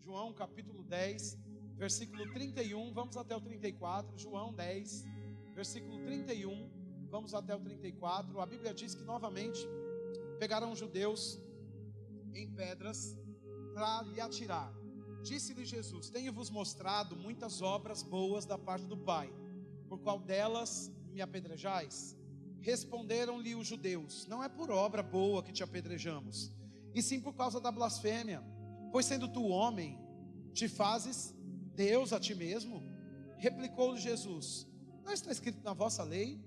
João capítulo 10, versículo 31, vamos até o 34. João 10, versículo 31, vamos até o 34. A Bíblia diz que novamente pegaram os judeus em pedras para lhe atirar. Disse-lhe Jesus: tenho-vos mostrado muitas obras boas da parte do Pai, por qual delas me apedrejais? Responderam-lhe os judeus: não é por obra boa que te apedrejamos, e sim por causa da blasfêmia, pois sendo tu homem, te fazes Deus a ti mesmo? Replicou-lhe Jesus: não está escrito na vossa lei?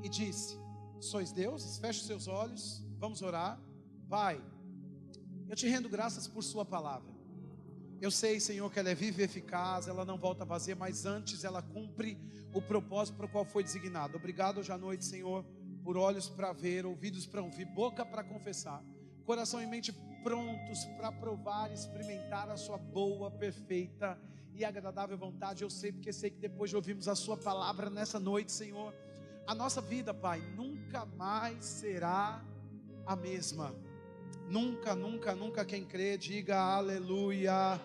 E disse: sois deuses? Feche os seus olhos, vamos orar. Pai, eu te rendo graças por sua palavra. Eu sei, Senhor, que ela é viva e eficaz, ela não volta vazia, mas antes ela cumpre o propósito para o qual foi designado. Obrigado hoje à noite, Senhor, por olhos para ver, ouvidos para ouvir, boca para confessar, coração e mente prontos para provar e experimentar a sua boa, perfeita e agradável vontade. Eu sei, porque sei que depois de ouvirmos a sua palavra nessa noite, Senhor, a nossa vida, Pai, nunca mais será a mesma. Nunca, nunca, nunca. Quem crê, diga aleluia.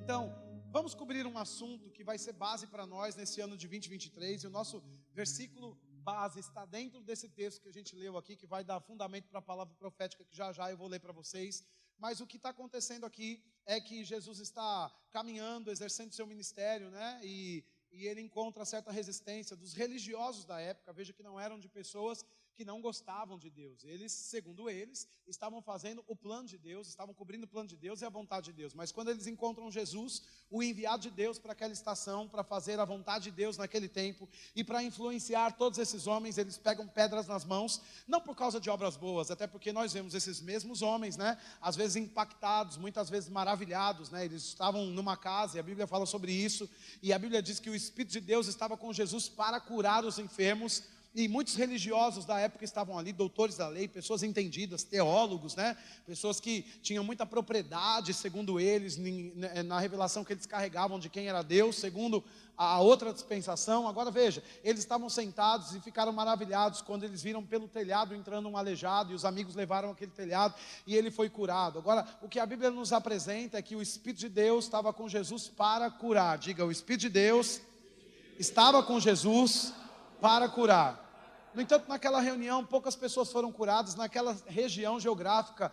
Então, vamos cobrir um assunto que vai ser base para nós nesse ano de 2023. E o nosso versículo base está dentro desse texto que a gente leu aqui, que vai dar fundamento para a palavra profética que já já eu vou ler para vocês. Mas o que está acontecendo aqui é que Jesus está caminhando, exercendo seu ministério, né? E ele encontra certa resistência dos religiosos da época. Veja que não eram de pessoas que não gostavam de Deus. Eles, segundo eles, estavam fazendo o plano de Deus, estavam cobrindo o plano de Deus e a vontade de Deus. Mas quando eles encontram Jesus, o enviado de Deus para aquela estação, para fazer a vontade de Deus naquele tempo e para influenciar todos esses homens, eles pegam pedras nas mãos, não por causa de obras boas, até porque nós vemos esses mesmos homens, né, às vezes impactados, muitas vezes maravilhados, né, eles estavam numa casa, e a Bíblia fala sobre isso, e a Bíblia diz que o Espírito de Deus estava com Jesus para curar os enfermos. E muitos religiosos da época estavam ali, doutores da lei, pessoas entendidas, teólogos, né? Pessoas que tinham muita propriedade, segundo eles, na revelação que eles carregavam de quem era Deus, segundo a outra dispensação. Agora veja, eles estavam sentados e ficaram maravilhados quando eles viram pelo telhado entrando um aleijado, e os amigos levaram aquele telhado e ele foi curado. Agora, o que a Bíblia nos apresenta é que o Espírito de Deus estava com Jesus para curar. Diga, o Espírito de Deus estava com Jesus para curar. No entanto, naquela reunião, poucas pessoas foram curadas. Naquela região geográfica,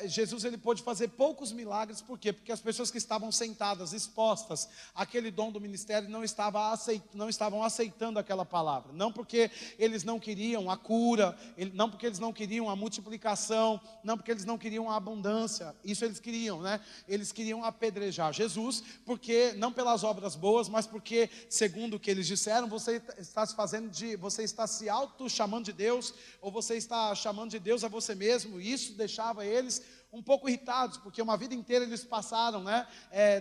Jesus ele pôde fazer poucos milagres. Por quê? Porque as pessoas que estavam sentadas, expostas àquele dom do ministério, não estavam aceitando aquela palavra. Não porque eles não queriam a cura, não porque eles não queriam a multiplicação, não porque eles não queriam a abundância. Isso eles queriam, né? Eles queriam apedrejar Jesus, porque não pelas obras boas, mas porque, segundo o que eles disseram, você está se chamando de Deus, ou você está chamando de Deus a você mesmo. E isso deixava eles um pouco irritados, porque uma vida inteira eles passaram, né,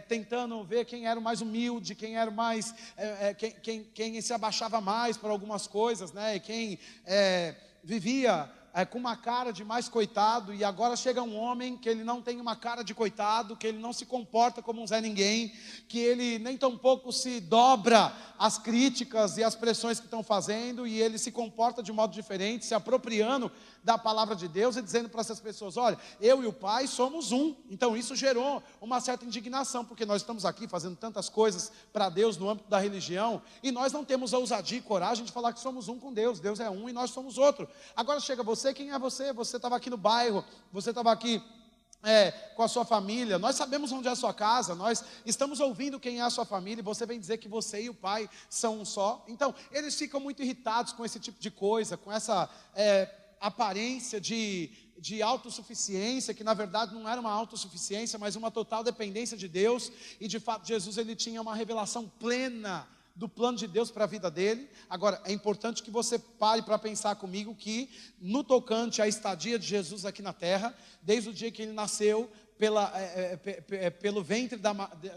tentando ver quem era o mais humilde, quem era o mais, quem se abaixava mais para algumas coisas, né, e quem vivia com uma cara de mais coitado. E agora chega um homem que ele não tem uma cara de coitado, que ele não se comporta como um Zé Ninguém, que ele nem tão pouco se dobra às críticas e às pressões que estão fazendo, e ele se comporta de modo diferente, se apropriando da palavra de Deus e dizendo para essas pessoas: olha, eu e o Pai somos um. Então isso gerou uma certa indignação, porque nós estamos aqui fazendo tantas coisas para Deus no âmbito da religião, e nós não temos a ousadia e coragem de falar que somos um com Deus. Deus é um e nós somos outro. Agora chega você, quem é você? Você estava aqui no bairro, você estava aqui com a sua família, nós sabemos onde é a sua casa, nós estamos ouvindo quem é a sua família, e você vem dizer que você e o Pai são um só. Então eles ficam muito irritados com esse tipo de coisa, com essa aparência de autossuficiência, que na verdade não era uma autossuficiência, mas uma total dependência de Deus. E de fato Jesus ele tinha uma revelação plena do plano de Deus para a vida dele. Agora, é importante que você pare para pensar comigo que no tocante à estadia de Jesus aqui na terra, desde o dia que ele nasceu pelo ventre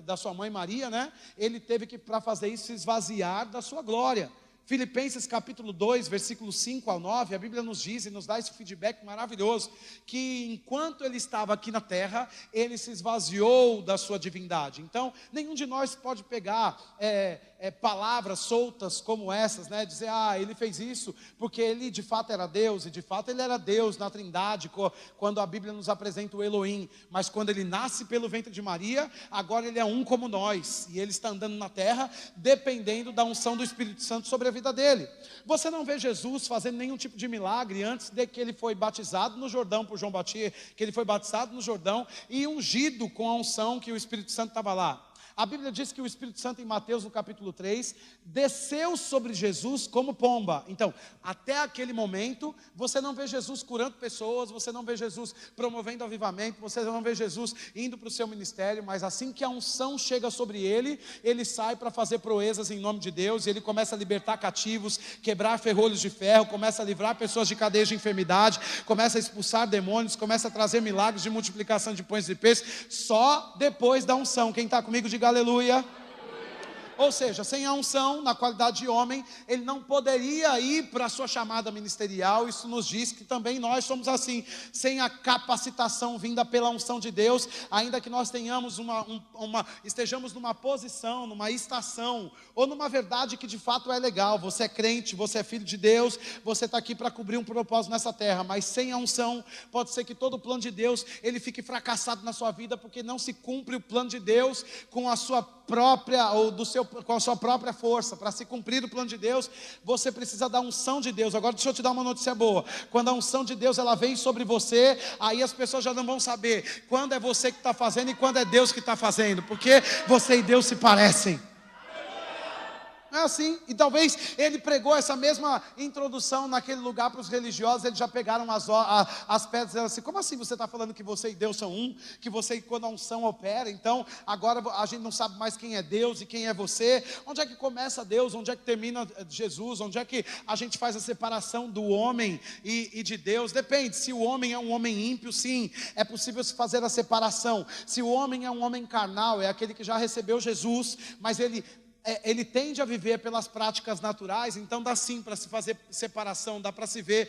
da sua mãe Maria, né, ele teve que, para fazer isso, se esvaziar da sua glória. Filipenses capítulo 2, versículos 5 ao 9, a Bíblia nos diz e nos dá esse feedback maravilhoso, que enquanto ele estava aqui na terra, ele se esvaziou da sua divindade. Então, nenhum de nós pode pegar palavras soltas como essas, né? Dizer, ele fez isso porque ele de fato era Deus, e de fato ele era Deus na Trindade, quando a Bíblia nos apresenta o Elohim, mas quando ele nasce pelo ventre de Maria, agora ele é um como nós, e ele está andando na terra, dependendo da unção do Espírito Santo sobre a vida dele. Você não vê Jesus fazendo nenhum tipo de milagre antes de que ele foi batizado no Jordão por João Batista, que ele foi batizado no Jordão e ungido com a unção que o Espírito Santo estava lá. A Bíblia diz que o Espírito Santo, em Mateus, no capítulo 3, desceu sobre Jesus como pomba. Então, até aquele momento, você não vê Jesus curando pessoas, você não vê Jesus promovendo avivamento, você não vê Jesus indo para o seu ministério, mas assim que a unção chega sobre ele, ele sai para fazer proezas em nome de Deus, e ele começa a libertar cativos, quebrar ferrolhos de ferro, começa a livrar pessoas de cadeias de enfermidade, começa a expulsar demônios, começa a trazer milagres de multiplicação de pães e peixes, só depois da unção. Quem está comigo, diga aleluia. Ou seja, sem a unção, na qualidade de homem, ele não poderia ir para a sua chamada ministerial. Isso nos diz que também nós somos assim, sem a capacitação vinda pela unção de Deus, ainda que nós tenhamos estejamos numa posição, numa estação, ou numa verdade que de fato é legal. Você é crente, você é filho de Deus, você está aqui para cumprir um propósito nessa terra, mas sem a unção, pode ser que todo o plano de Deus, ele fique fracassado na sua vida, porque não se cumpre o plano de Deus com a sua própria, com a sua própria força. Para se cumprir o plano de Deus, você precisa da unção de Deus. Agora deixa eu te dar uma notícia boa. Quando a unção de Deus ela vem sobre você, aí as pessoas já não vão saber quando é você que está fazendo e quando é Deus que está fazendo, porque você e Deus se parecem. É assim, e talvez ele pregou essa mesma introdução naquele lugar para os religiosos. Eles já pegaram as pedras e disseram assim: como assim você está falando que você e Deus são um? Que você, quando a unção opera, então agora a gente não sabe mais quem é Deus e quem é você? Onde é que começa Deus? Onde é que termina Jesus? Onde é que a gente faz a separação do homem e de Deus? Depende, se o homem é um homem ímpio, sim, é possível se fazer a separação. Se o homem é um homem carnal, é aquele que já recebeu Jesus, mas ele tende a viver pelas práticas naturais, então dá sim para se fazer separação, dá para se ver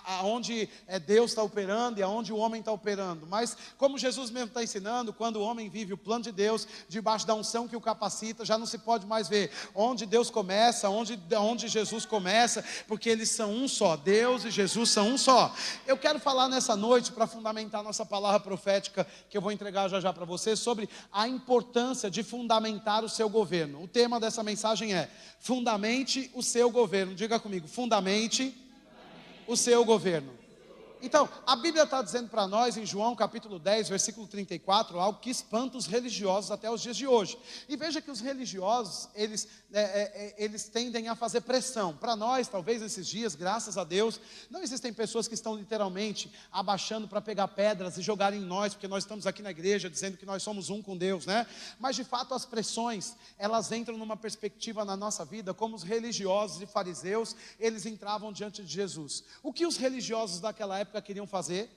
aonde Deus está operando e aonde o homem está operando. Mas como Jesus mesmo está ensinando, quando o homem vive o plano de Deus, debaixo da unção que o capacita, já não se pode mais ver onde Deus começa, onde Jesus começa, porque eles são um só. Deus e Jesus são um só. Eu quero falar nessa noite, para fundamentar nossa palavra profética, que eu vou entregar já para você, sobre a importância de fundamentar o seu governo. O tema dessa mensagem é: fundamente o seu governo. Diga comigo: fundamente o seu governo. Então, a Bíblia está dizendo para nós em João capítulo 10, versículo 34, algo que espanta os religiosos até os dias de hoje. E veja que os religiosos, eles tendem a fazer pressão. Para nós, talvez nesses dias, graças a Deus, não existem pessoas que estão literalmente abaixando para pegar pedras e jogarem em nós, porque nós estamos aqui na igreja dizendo que nós somos um com Deus, né? Mas de fato as pressões, elas entram numa perspectiva na nossa vida, como os religiosos e fariseus, eles entravam diante de Jesus. O que os religiosos daquela época queriam fazer?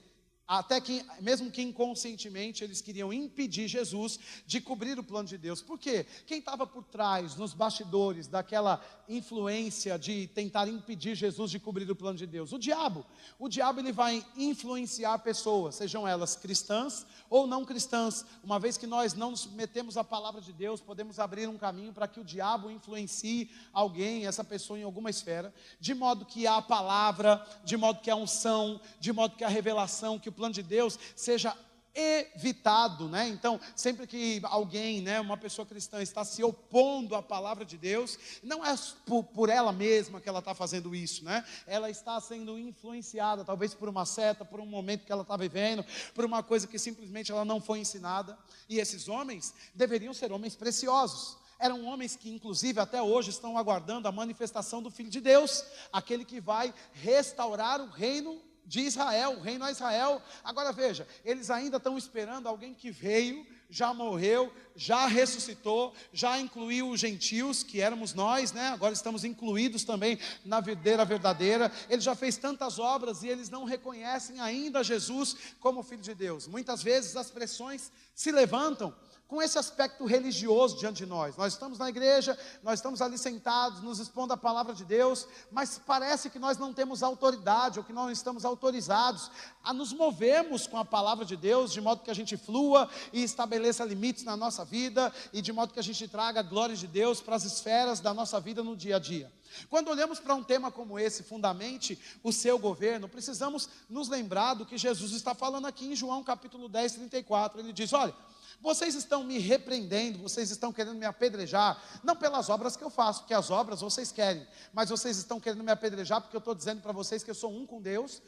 Até que, mesmo que inconscientemente, eles queriam impedir Jesus de cobrir o plano de Deus. Por quê? Quem estava por trás, nos bastidores, daquela influência de tentar impedir Jesus de cobrir o plano de Deus? O diabo. O diabo, ele vai influenciar pessoas, sejam elas cristãs ou não cristãs. Uma vez que nós não nos submetemos à palavra de Deus, podemos abrir um caminho para que o diabo influencie alguém, essa pessoa, em alguma esfera, de modo que a palavra, de modo que a unção, de modo que a revelação, que o plano de Deus seja evitado, né? Então, sempre que alguém, né, uma pessoa cristã está se opondo à palavra de Deus, não é por ela mesma que ela está fazendo isso, né? Ela está sendo influenciada, talvez por uma seta, por um momento que ela está vivendo, por uma coisa que simplesmente ela não foi ensinada. E esses homens deveriam ser homens preciosos. Eram homens que, inclusive, até hoje estão aguardando a manifestação do Filho de Deus, aquele que vai restaurar o reino de Israel, o reino a Israel. Agora veja, eles ainda estão esperando alguém que veio, já morreu, já ressuscitou, já incluiu os gentios, que éramos nós, né? Agora estamos incluídos também na videira verdadeira. Ele já fez tantas obras e eles não reconhecem ainda Jesus como Filho de Deus. Muitas vezes as pressões se levantam com esse aspecto religioso diante de nós. Nós estamos na igreja, nós estamos ali sentados, nos expondo a palavra de Deus, mas parece que nós não temos autoridade, ou que não estamos autorizados a nos movermos com a palavra de Deus, de modo que a gente flua e estabeleça limites na nossa vida, e de modo que a gente traga a glória de Deus para as esferas da nossa vida no dia a dia. Quando olhamos para um tema como esse, fundamente o seu governo, precisamos nos lembrar do que Jesus está falando aqui em João capítulo 10, 34, ele diz: olha, vocês estão me repreendendo, vocês estão querendo me apedrejar, não pelas obras que eu faço, porque as obras vocês querem, mas vocês estão querendo me apedrejar porque eu estou dizendo para vocês que eu sou um com Deus.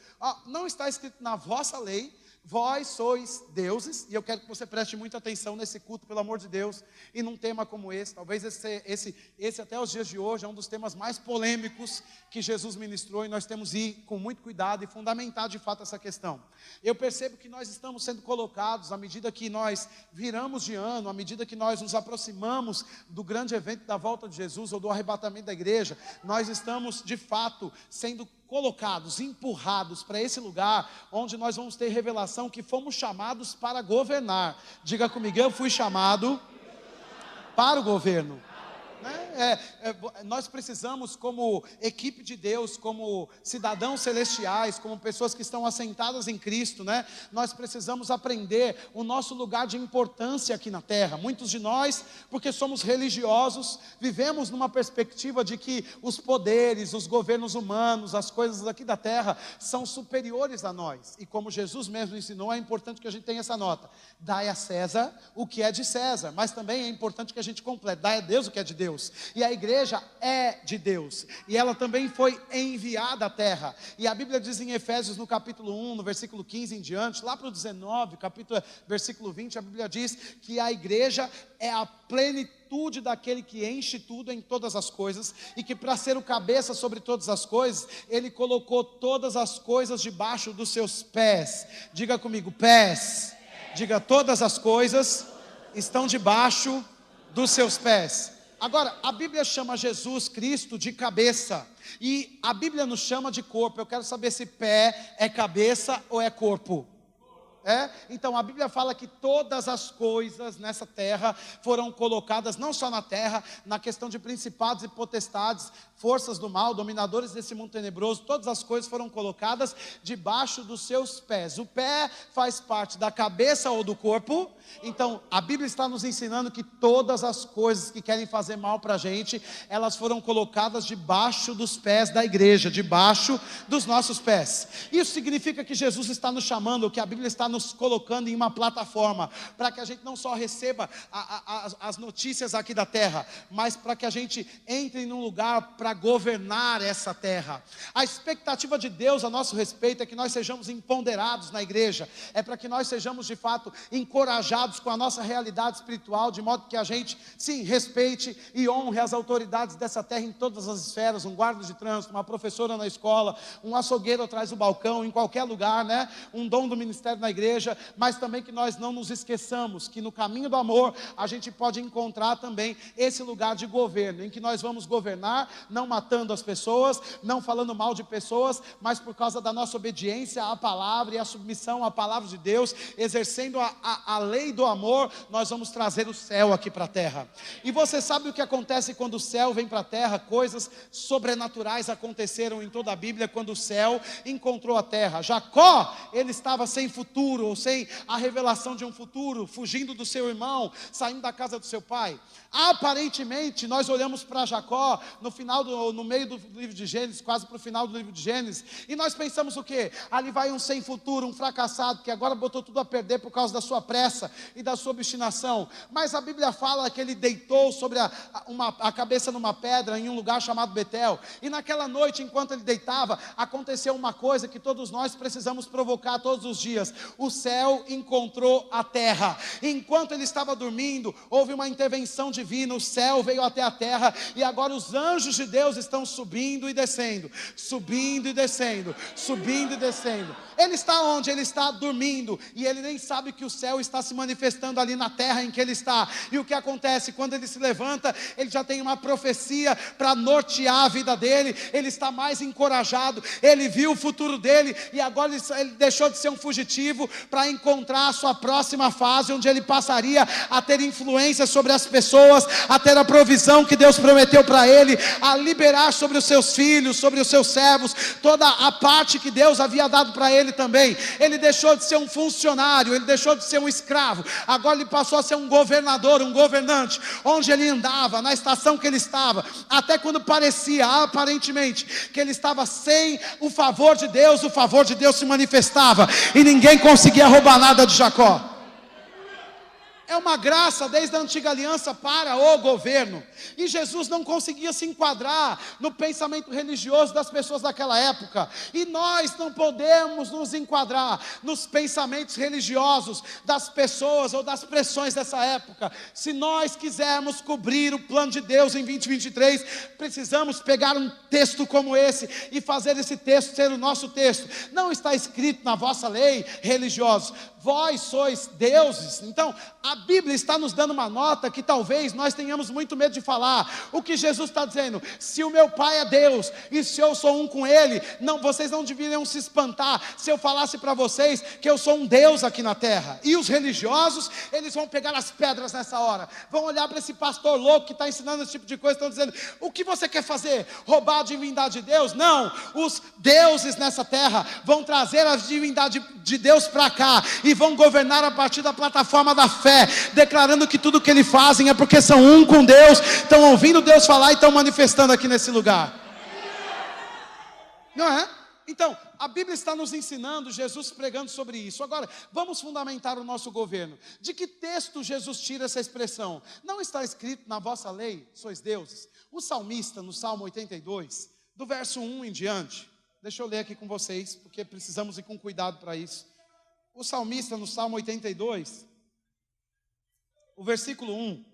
Não está escrito na vossa lei: vós sois deuses. E eu quero que você preste muita atenção nesse culto, pelo amor de Deus, e num tema como esse. Talvez esse até os dias de hoje é um dos temas mais polêmicos que Jesus ministrou, e nós temos que ir com muito cuidado e fundamentar de fato essa questão. Eu percebo que nós estamos sendo colocados, à medida que nós viramos de ano, à medida que nós nos aproximamos do grande evento da volta de Jesus, ou do arrebatamento da igreja, nós estamos de fato sendo colocados, empurrados para esse lugar, onde nós vamos ter revelação que fomos chamados para governar. Diga comigo: eu fui chamado para o governo. Nós precisamos, como equipe de Deus, como cidadãos celestiais, como pessoas que estão assentadas em Cristo, nós precisamos aprender o nosso lugar de importância aqui na terra. Muitos de nós, porque somos religiosos, vivemos numa perspectiva de que os poderes, os governos humanos, as coisas aqui da terra são superiores a nós. E como Jesus mesmo ensinou, é importante que a gente tenha essa nota: dai a César o que é de César, mas também é importante que a gente complete: dai a Deus o que é de Deus. E a igreja é de Deus, e ela também foi enviada à terra. E a Bíblia diz em Efésios, no capítulo 1, no versículo 15 em diante, lá para o 19, versículo 20, a Bíblia diz que a igreja é a plenitude daquele que enche tudo em todas as coisas, e que para ser o cabeça sobre todas as coisas, ele colocou todas as coisas debaixo dos seus pés. Diga comigo: pés. Diga: todas as coisas estão debaixo dos seus pés. Agora, a Bíblia chama Jesus Cristo de cabeça, e a Bíblia nos chama de corpo. Eu quero saber se pé é cabeça ou é corpo. Então a Bíblia fala que todas as coisas nessa terra foram colocadas, não só na terra, na questão de principados e potestades, forças do mal, dominadores desse mundo tenebroso, todas as coisas foram colocadas debaixo dos seus pés. O pé faz parte da cabeça ou do corpo. Então a Bíblia está nos ensinando que todas as coisas que querem fazer mal para a gente, elas foram colocadas debaixo dos pés da igreja, debaixo dos nossos pés. Isso significa que Jesus está nos chamando, que a Bíblia está nos colocando em uma plataforma, para que a gente não só receba as notícias aqui da terra, mas para que a gente entre num lugar para governar essa terra. A expectativa de Deus a nosso respeito é que nós sejamos empoderados na igreja, é para que nós sejamos de fato encorajados com a nossa realidade espiritual, de modo que a gente, sim, respeite e honre as autoridades dessa terra em todas as esferas: um guarda de trânsito, uma professora na escola, um açougueiro atrás do balcão, em qualquer lugar, um dom do ministério na igreja. Mas também que nós não nos esqueçamos que no caminho do amor a gente pode encontrar também esse lugar de governo, em que nós vamos governar, não matando as pessoas, não falando mal de pessoas, mas por causa da nossa obediência à palavra e a submissão à palavra de Deus, exercendo a lei do amor, nós vamos trazer o céu aqui para a terra. E você sabe o que acontece quando o céu vem para a terra? Coisas sobrenaturais aconteceram em toda a Bíblia quando o céu encontrou a terra. Jacó, ele estava sem futuro, ou sem a revelação de um futuro, fugindo do seu irmão, saindo da casa do seu pai. Aparentemente, nós olhamos para Jacó no meio do livro de Gênesis, quase para o final do livro de Gênesis, e nós pensamos o quê? Ali vai um sem futuro, um fracassado, que agora botou tudo a perder por causa da sua pressa e da sua obstinação. Mas a Bíblia fala que ele deitou sobre a cabeça numa pedra em um lugar chamado Betel, e naquela noite, enquanto ele deitava, aconteceu uma coisa que todos nós precisamos provocar todos os dias: o céu encontrou a terra. Enquanto ele estava dormindo, houve uma intervenção divina, o céu veio até a terra, e agora os anjos de Deus estão subindo e descendo, subindo e descendo, subindo e descendo. Ele está onde? Ele está dormindo, e ele nem sabe que o céu está se manifestando ali na terra em que ele está. E o que acontece? Quando ele se levanta, ele já tem uma profecia para nortear a vida dele. Ele está mais encorajado, ele viu o futuro dele, e agora ele deixou de ser um fugitivo, para encontrar a sua próxima fase, onde ele passaria a ter influência sobre as pessoas, a ter a provisão que Deus prometeu para ele, a liberar sobre os seus filhos, sobre os seus servos, toda a parte que Deus havia dado para ele também. Ele deixou de ser um funcionário, ele deixou de ser um escravo, agora ele passou a ser um governador, um governante, onde ele andava, na estação que ele estava, até quando parecia, aparentemente, que ele estava sem o favor de Deus, o favor de Deus se manifestava, e ninguém conseguia roubar nada de Jacó. É uma graça desde a antiga aliança para o governo. E Jesus não conseguia se enquadrar no pensamento religioso das pessoas daquela época. E nós não podemos nos enquadrar nos pensamentos religiosos das pessoas ou das pressões dessa época. Se nós quisermos cobrir o plano de Deus em 2023, precisamos pegar um texto como esse e fazer esse texto ser o nosso texto. Não está escrito na vossa lei, religiosos, vós sois deuses. Então, a Bíblia está nos dando uma nota que talvez nós tenhamos muito medo de falar. O que Jesus está dizendo: se o meu Pai é Deus, e se eu sou um com Ele, não, vocês não deveriam se espantar se eu falasse para vocês que eu sou um Deus aqui na terra. E os religiosos, eles vão pegar as pedras nessa hora, vão olhar para esse pastor louco que está ensinando esse tipo de coisa, estão dizendo: o que você quer fazer? Roubar a divindade de Deus? Não, os deuses nessa terra vão trazer a divindade de Deus para cá, e vão governar a partir da plataforma da fé, declarando que tudo que eles fazem é porque são um com Deus, estão ouvindo Deus falar e estão manifestando aqui nesse lugar. Não é? Então, a Bíblia está nos ensinando, Jesus pregando sobre isso. Agora, vamos fundamentar o nosso governo. De que texto Jesus tira essa expressão? Não está escrito na vossa lei, sois deuses? O salmista, no Salmo 82, do verso 1 em diante, deixa eu ler aqui com vocês, porque precisamos ir com cuidado para isso. O salmista, no Salmo 82, o versículo 1,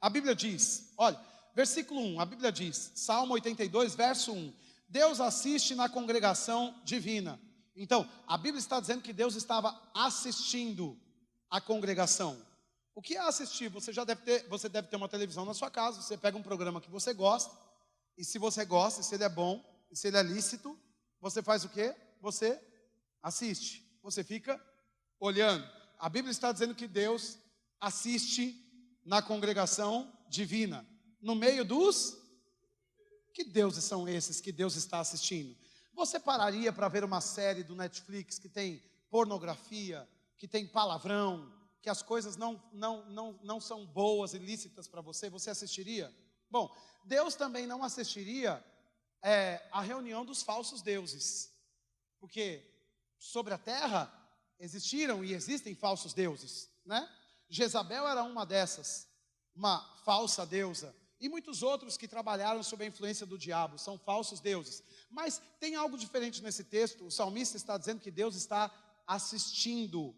a Bíblia diz, olha, versículo 1, a Bíblia diz, Salmo 82, verso 1, Deus assiste na congregação divina. Então, a Bíblia está dizendo que Deus estava assistindo a congregação. O que é assistir? Você deve ter uma televisão na sua casa, você pega um programa que você gosta, e se você gosta, se ele é bom, e se ele é lícito, você faz o quê? Você assiste, você fica olhando. A Bíblia está dizendo que Deus assiste na congregação divina, no meio dos... Que deuses são esses que Deus está assistindo? Você pararia para ver uma série do Netflix que tem pornografia, que tem palavrão, que as coisas não são boas e lícitas para você? Você assistiria? Bom, Deus também não assistiria a reunião dos falsos deuses, porque sobre a terra existiram e existem falsos deuses, né? Jezabel era uma dessas, uma falsa deusa, e muitos outros que trabalharam sob a influência do diabo, são falsos deuses. Mas tem algo diferente nesse texto. O salmista está dizendo que Deus está assistindo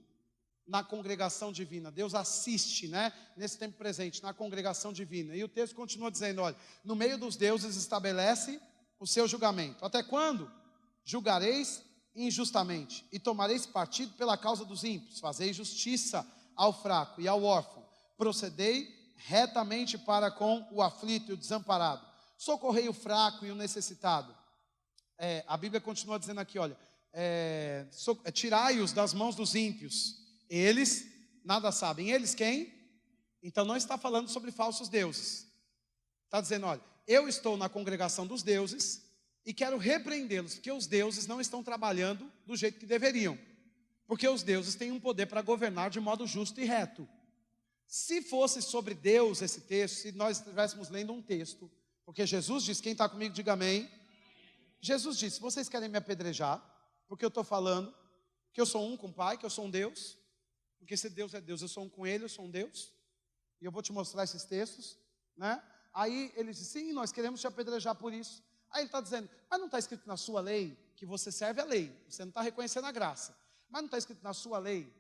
na congregação divina. Deus assiste, né, nesse tempo presente, na congregação divina. E o texto continua dizendo, olha, no meio dos deuses estabelece o seu julgamento. Até quando? Julgareis injustamente, e tomareis partido pela causa dos ímpios. Fazeis justiça ao fraco e ao órfão. Procedei retamente para com o aflito e o desamparado. Socorrei o fraco e o necessitado. A Bíblia continua dizendo aqui, olha, tirai-os das mãos dos ímpios. Eles nada sabem. Eles quem? Então não está falando sobre falsos deuses. Está dizendo, olha, eu estou na congregação dos deuses e quero repreendê-los, porque os deuses não estão trabalhando do jeito que deveriam. Porque os deuses têm um poder para governar de modo justo e reto. Se fosse sobre Deus esse texto, se nós estivéssemos lendo um texto, porque Jesus disse, quem está comigo diga amém. Jesus disse, vocês querem me apedrejar, porque eu estou falando que eu sou um com o Pai, que eu sou um Deus, porque se Deus é Deus, eu sou um com Ele, eu sou um Deus, e eu vou te mostrar esses textos, né? Aí ele disse, sim, nós queremos te apedrejar por isso. Aí ele está dizendo, mas não está escrito na sua lei, que você serve a lei, você não está reconhecendo a graça, mas não está escrito na sua lei,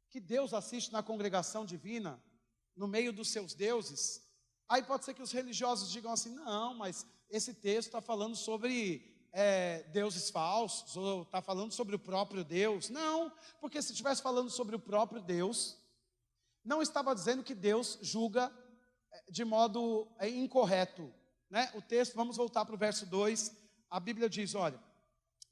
que Deus assiste na congregação divina, no meio dos seus deuses? Aí pode ser que os religiosos digam assim, não, mas esse texto está falando sobre deuses falsos, ou está falando sobre o próprio Deus. Não, porque se estivesse falando sobre o próprio Deus, não estava dizendo que Deus julga de modo incorreto, né? O texto, vamos voltar para o verso 2, a Bíblia diz, olha,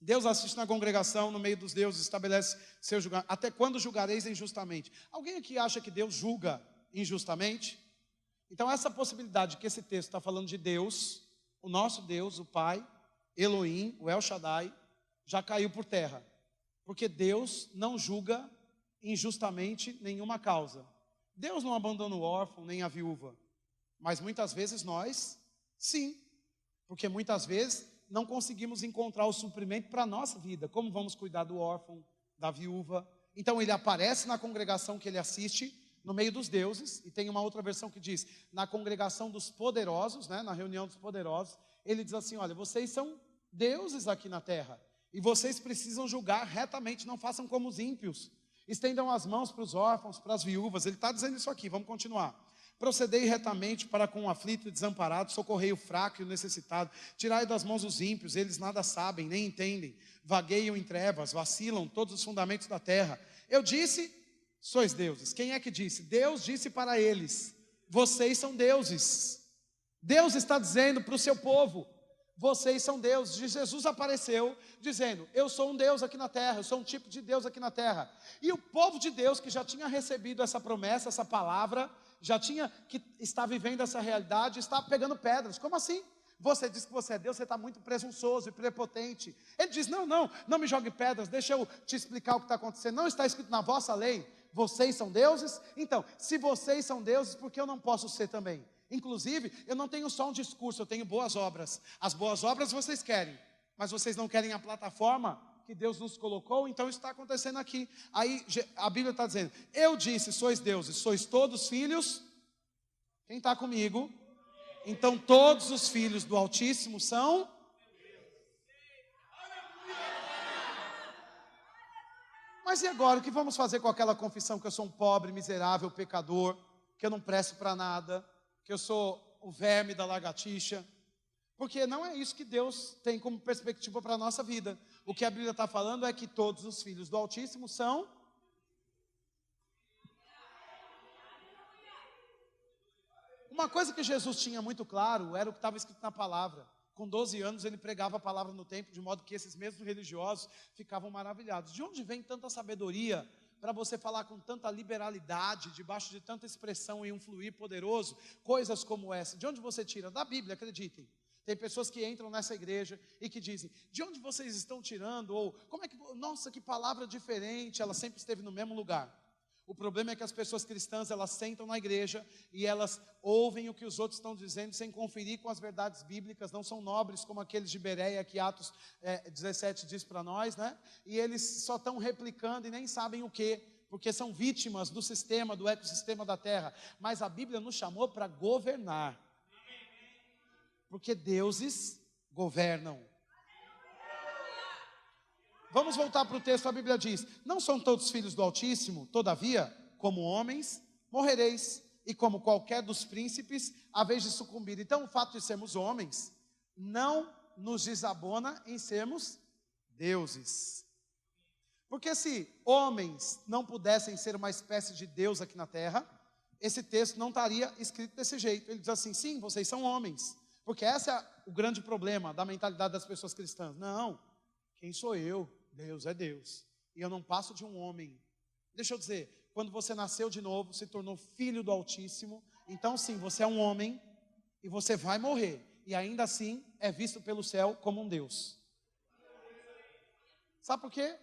Deus assiste na congregação, no meio dos deuses, estabelece seu julgamento. Até quando julgareis injustamente? Alguém aqui acha que Deus julga injustamente? Então essa possibilidade que esse texto está falando de Deus, o nosso Deus, o Pai, Elohim, o El Shaddai, já caiu por terra. Porque Deus não julga injustamente nenhuma causa. Deus não abandona o órfão nem a viúva. Mas muitas vezes nós, sim. Porque muitas vezes não conseguimos encontrar o suprimento para a nossa vida. Como vamos cuidar do órfão, da viúva? Então ele aparece na congregação que ele assiste, no meio dos deuses. E tem uma outra versão que diz, na congregação dos poderosos, né, na reunião dos poderosos. Ele diz assim, olha, vocês são deuses aqui na terra. E vocês precisam julgar retamente, não façam como os ímpios. Estendam as mãos para os órfãos, para as viúvas. Ele está dizendo isso aqui, vamos continuar. Procedei retamente para com o aflito e desamparado, socorrei o fraco e o necessitado. Tirai das mãos os ímpios, eles nada sabem, nem entendem. Vagueiam em trevas, vacilam todos os fundamentos da terra. Eu disse, sois deuses. Quem é que disse? Deus disse para eles, vocês são deuses. Deus está dizendo para o seu povo, vocês são deuses. Jesus apareceu dizendo, eu sou um Deus aqui na terra, eu sou um tipo de Deus aqui na terra. E o povo de Deus que já tinha recebido essa promessa, essa palavra, já tinha que está vivendo essa realidade, está pegando pedras. Como assim? Você diz que você é Deus, você está muito presunçoso e prepotente. Ele diz, não me jogue pedras, deixa eu te explicar o que está acontecendo. Não está escrito na vossa lei, vocês são deuses? Então, se vocês são deuses, por que eu não posso ser também? Inclusive, eu não tenho só um discurso, eu tenho boas obras. As boas obras vocês querem, mas vocês não querem a plataforma que Deus nos colocou, então isso está acontecendo aqui. Aí a Bíblia está dizendo, eu disse, sois deuses, sois todos filhos. Quem está comigo? Então todos os filhos do Altíssimo são... Mas e agora, o que vamos fazer com aquela confissão que eu sou um pobre, miserável, pecador, que eu não presto para nada, que eu sou o verme da lagartixa? Porque não é isso que Deus tem como perspectiva para a nossa vida. O que a Bíblia está falando é que todos os filhos do Altíssimo são... Uma coisa que Jesus tinha muito claro era o que estava escrito na palavra. Com 12 anos ele pregava a palavra no templo, de modo que esses mesmos religiosos ficavam maravilhados. De onde vem tanta sabedoria para você falar com tanta liberalidade, debaixo de tanta expressão e um fluir poderoso, coisas como essa? De onde você tira? Da Bíblia, acreditem. Tem pessoas que entram nessa igreja e que dizem, de onde vocês estão tirando? Ou, como é que, nossa, que palavra diferente, ela sempre esteve no mesmo lugar. O problema é que as pessoas cristãs, elas sentam na igreja e elas ouvem o que os outros estão dizendo sem conferir com as verdades bíblicas, não são nobres como aqueles de Bereia que Atos 17 diz para nós, né? E eles só estão replicando e nem sabem o que, porque são vítimas do sistema, do ecossistema da terra. Mas a Bíblia nos chamou para governar, porque deuses governam. Vamos voltar para o texto, a Bíblia diz, não são todos filhos do Altíssimo, todavia, como homens, morrereis, e como qualquer dos príncipes, a vez de sucumbir. Então o fato de sermos homens, não nos desabona em sermos deuses. Porque se homens não pudessem ser uma espécie de Deus aqui na terra, esse texto não estaria escrito desse jeito. Ele diz assim, sim, vocês são homens. Porque esse é o grande problema da mentalidade das pessoas cristãs. Não, quem sou eu? Deus é Deus, e eu não passo de um homem. Deixa eu dizer, quando você nasceu de novo, se tornou filho do Altíssimo, então sim, você é um homem, e você vai morrer, e ainda assim é visto pelo céu como um Deus. Sabe por quê?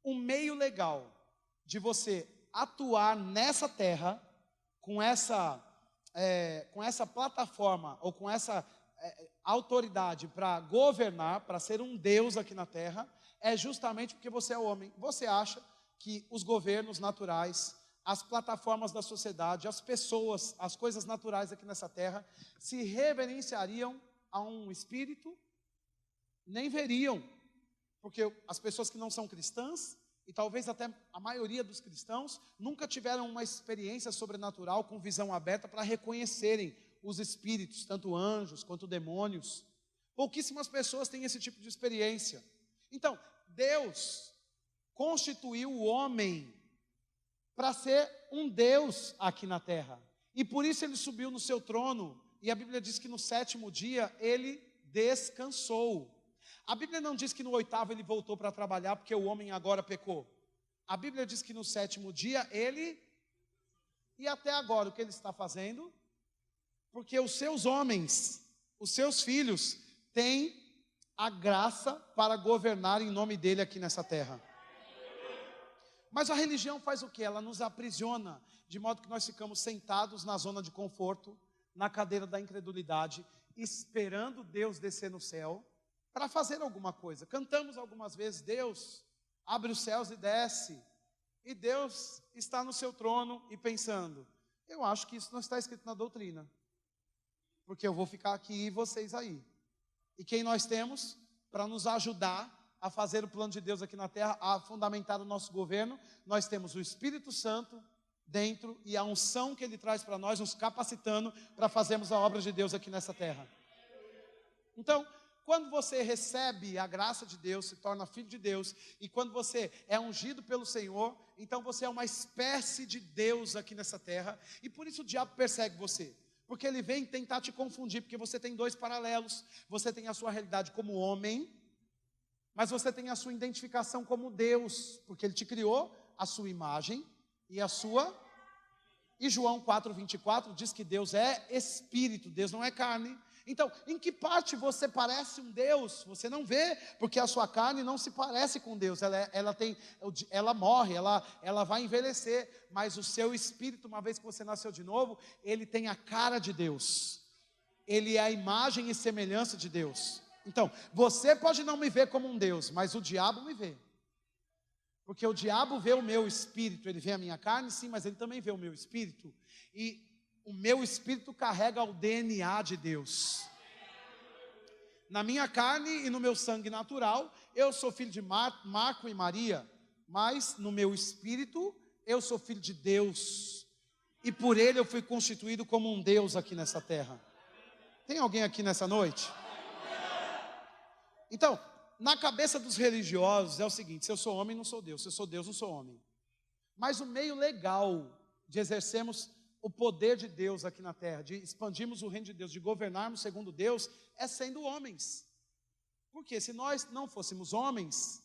O meio legal de você atuar nessa terra, com essa plataforma, ou com essa autoridade para governar, para ser um Deus aqui na terra, é justamente porque você é homem. Você acha que os governos naturais, as plataformas da sociedade, as pessoas, as coisas naturais aqui nessa terra, se reverenciariam a um espírito? Nem veriam, porque as pessoas que não são cristãs, e talvez até a maioria dos cristãos, nunca tiveram uma experiência sobrenatural com visão aberta para reconhecerem os espíritos, tanto anjos quanto demônios. Pouquíssimas pessoas têm esse tipo de experiência. Então, Deus constituiu o homem para ser um Deus aqui na terra. E por isso ele subiu no seu trono. E a Bíblia diz que no sétimo dia ele descansou. A Bíblia não diz que no 8º ele voltou para trabalhar porque o homem agora pecou. A Bíblia diz que no 7º dia ele... E até agora o que ele está fazendo? Porque os seus homens, os seus filhos, têm a graça para governar em nome dele aqui nessa terra. Mas a religião faz o quê? Ela nos aprisiona, de modo que nós ficamos sentados na zona de conforto, na cadeira da incredulidade, esperando Deus descer no céu para fazer alguma coisa. Cantamos algumas vezes: Deus abre os céus e desce, e Deus está no seu trono e pensando: eu acho que isso não está escrito na doutrina, porque eu vou ficar aqui e vocês aí. E quem nós temos para nos ajudar a fazer o plano de Deus aqui na terra, a fundamentar o nosso governo? Nós temos o Espírito Santo dentro e a unção que Ele traz para nós, nos capacitando para fazermos a obra de Deus aqui nessa terra. Então, quando você recebe a graça de Deus, se torna filho de Deus, e quando você é ungido pelo Senhor, então você é uma espécie de Deus aqui nessa terra, e por isso o diabo persegue você. Porque ele vem tentar te confundir, porque você tem dois paralelos. Você tem a sua realidade como homem, mas você tem a sua identificação como Deus, porque Ele te criou a sua imagem e a sua... E João 4:24 diz que Deus é Espírito, Deus não é carne. Então, em que parte você parece um Deus? Você não vê, porque a sua carne não se parece com Deus. Ela morre, ela vai envelhecer, mas o seu espírito, uma vez que você nasceu de novo, ele tem a cara de Deus. Ele é a imagem e semelhança de Deus. Então, você pode não me ver como um Deus, mas o diabo me vê. Porque o diabo vê o meu espírito, ele vê a minha carne, sim, mas ele também vê o meu espírito. E o meu espírito carrega o DNA de Deus. Na minha carne e no meu sangue natural, eu sou filho de Marco e Maria, mas no meu espírito, eu sou filho de Deus. E por ele eu fui constituído como um Deus aqui nessa terra. Tem alguém aqui nessa noite? Então, na cabeça dos religiosos é o seguinte: se eu sou homem, não sou Deus. Se eu sou Deus, não sou homem. Mas o meio legal de exercermos o poder de Deus aqui na terra, de expandirmos o reino de Deus, de governarmos segundo Deus, é sendo homens. Porque se nós não fôssemos homens,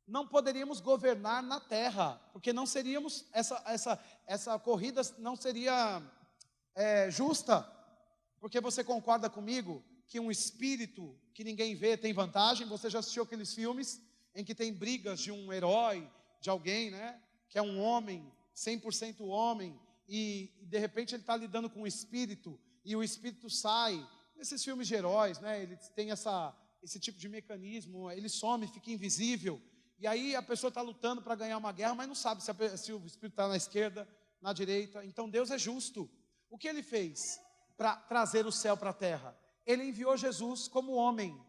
não poderíamos governar na terra, porque não seríamos, essa corrida não seria justa. Porque você concorda comigo que um espírito que ninguém vê tem vantagem? Você já assistiu aqueles filmes em que tem brigas de um herói, de alguém, né, que é um homem, 100% homem, e de repente ele está lidando com um espírito, e o espírito sai. Nesses filmes de heróis, né, eles têm esse tipo de mecanismo, ele some, fica invisível, e aí a pessoa está lutando para ganhar uma guerra, mas não sabe se o espírito está na esquerda, na direita. Então Deus é justo. O que Ele fez para trazer o céu para a terra? Ele enviou Jesus como homem,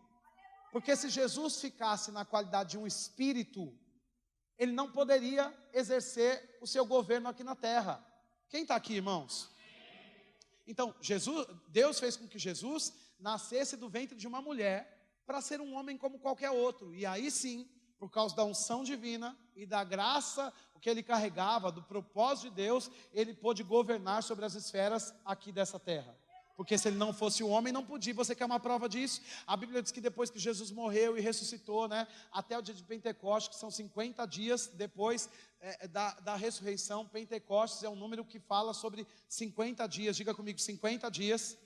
porque se Jesus ficasse na qualidade de um espírito, ele não poderia exercer o seu governo aqui na terra. Quem está aqui, irmãos? Então, Deus fez com que Jesus nascesse do ventre de uma mulher, para ser um homem como qualquer outro. E aí sim, por causa da unção divina e da graça que ele carregava, do propósito de Deus, ele pôde governar sobre as esferas aqui dessa terra. Porque se ele não fosse o homem, não podia. Você quer uma prova disso? A Bíblia diz que depois que Jesus morreu e ressuscitou, né, até o dia de Pentecostes, que são 50 dias depois da ressurreição, Pentecostes é um número que fala sobre 50 dias. Diga comigo, 50 dias.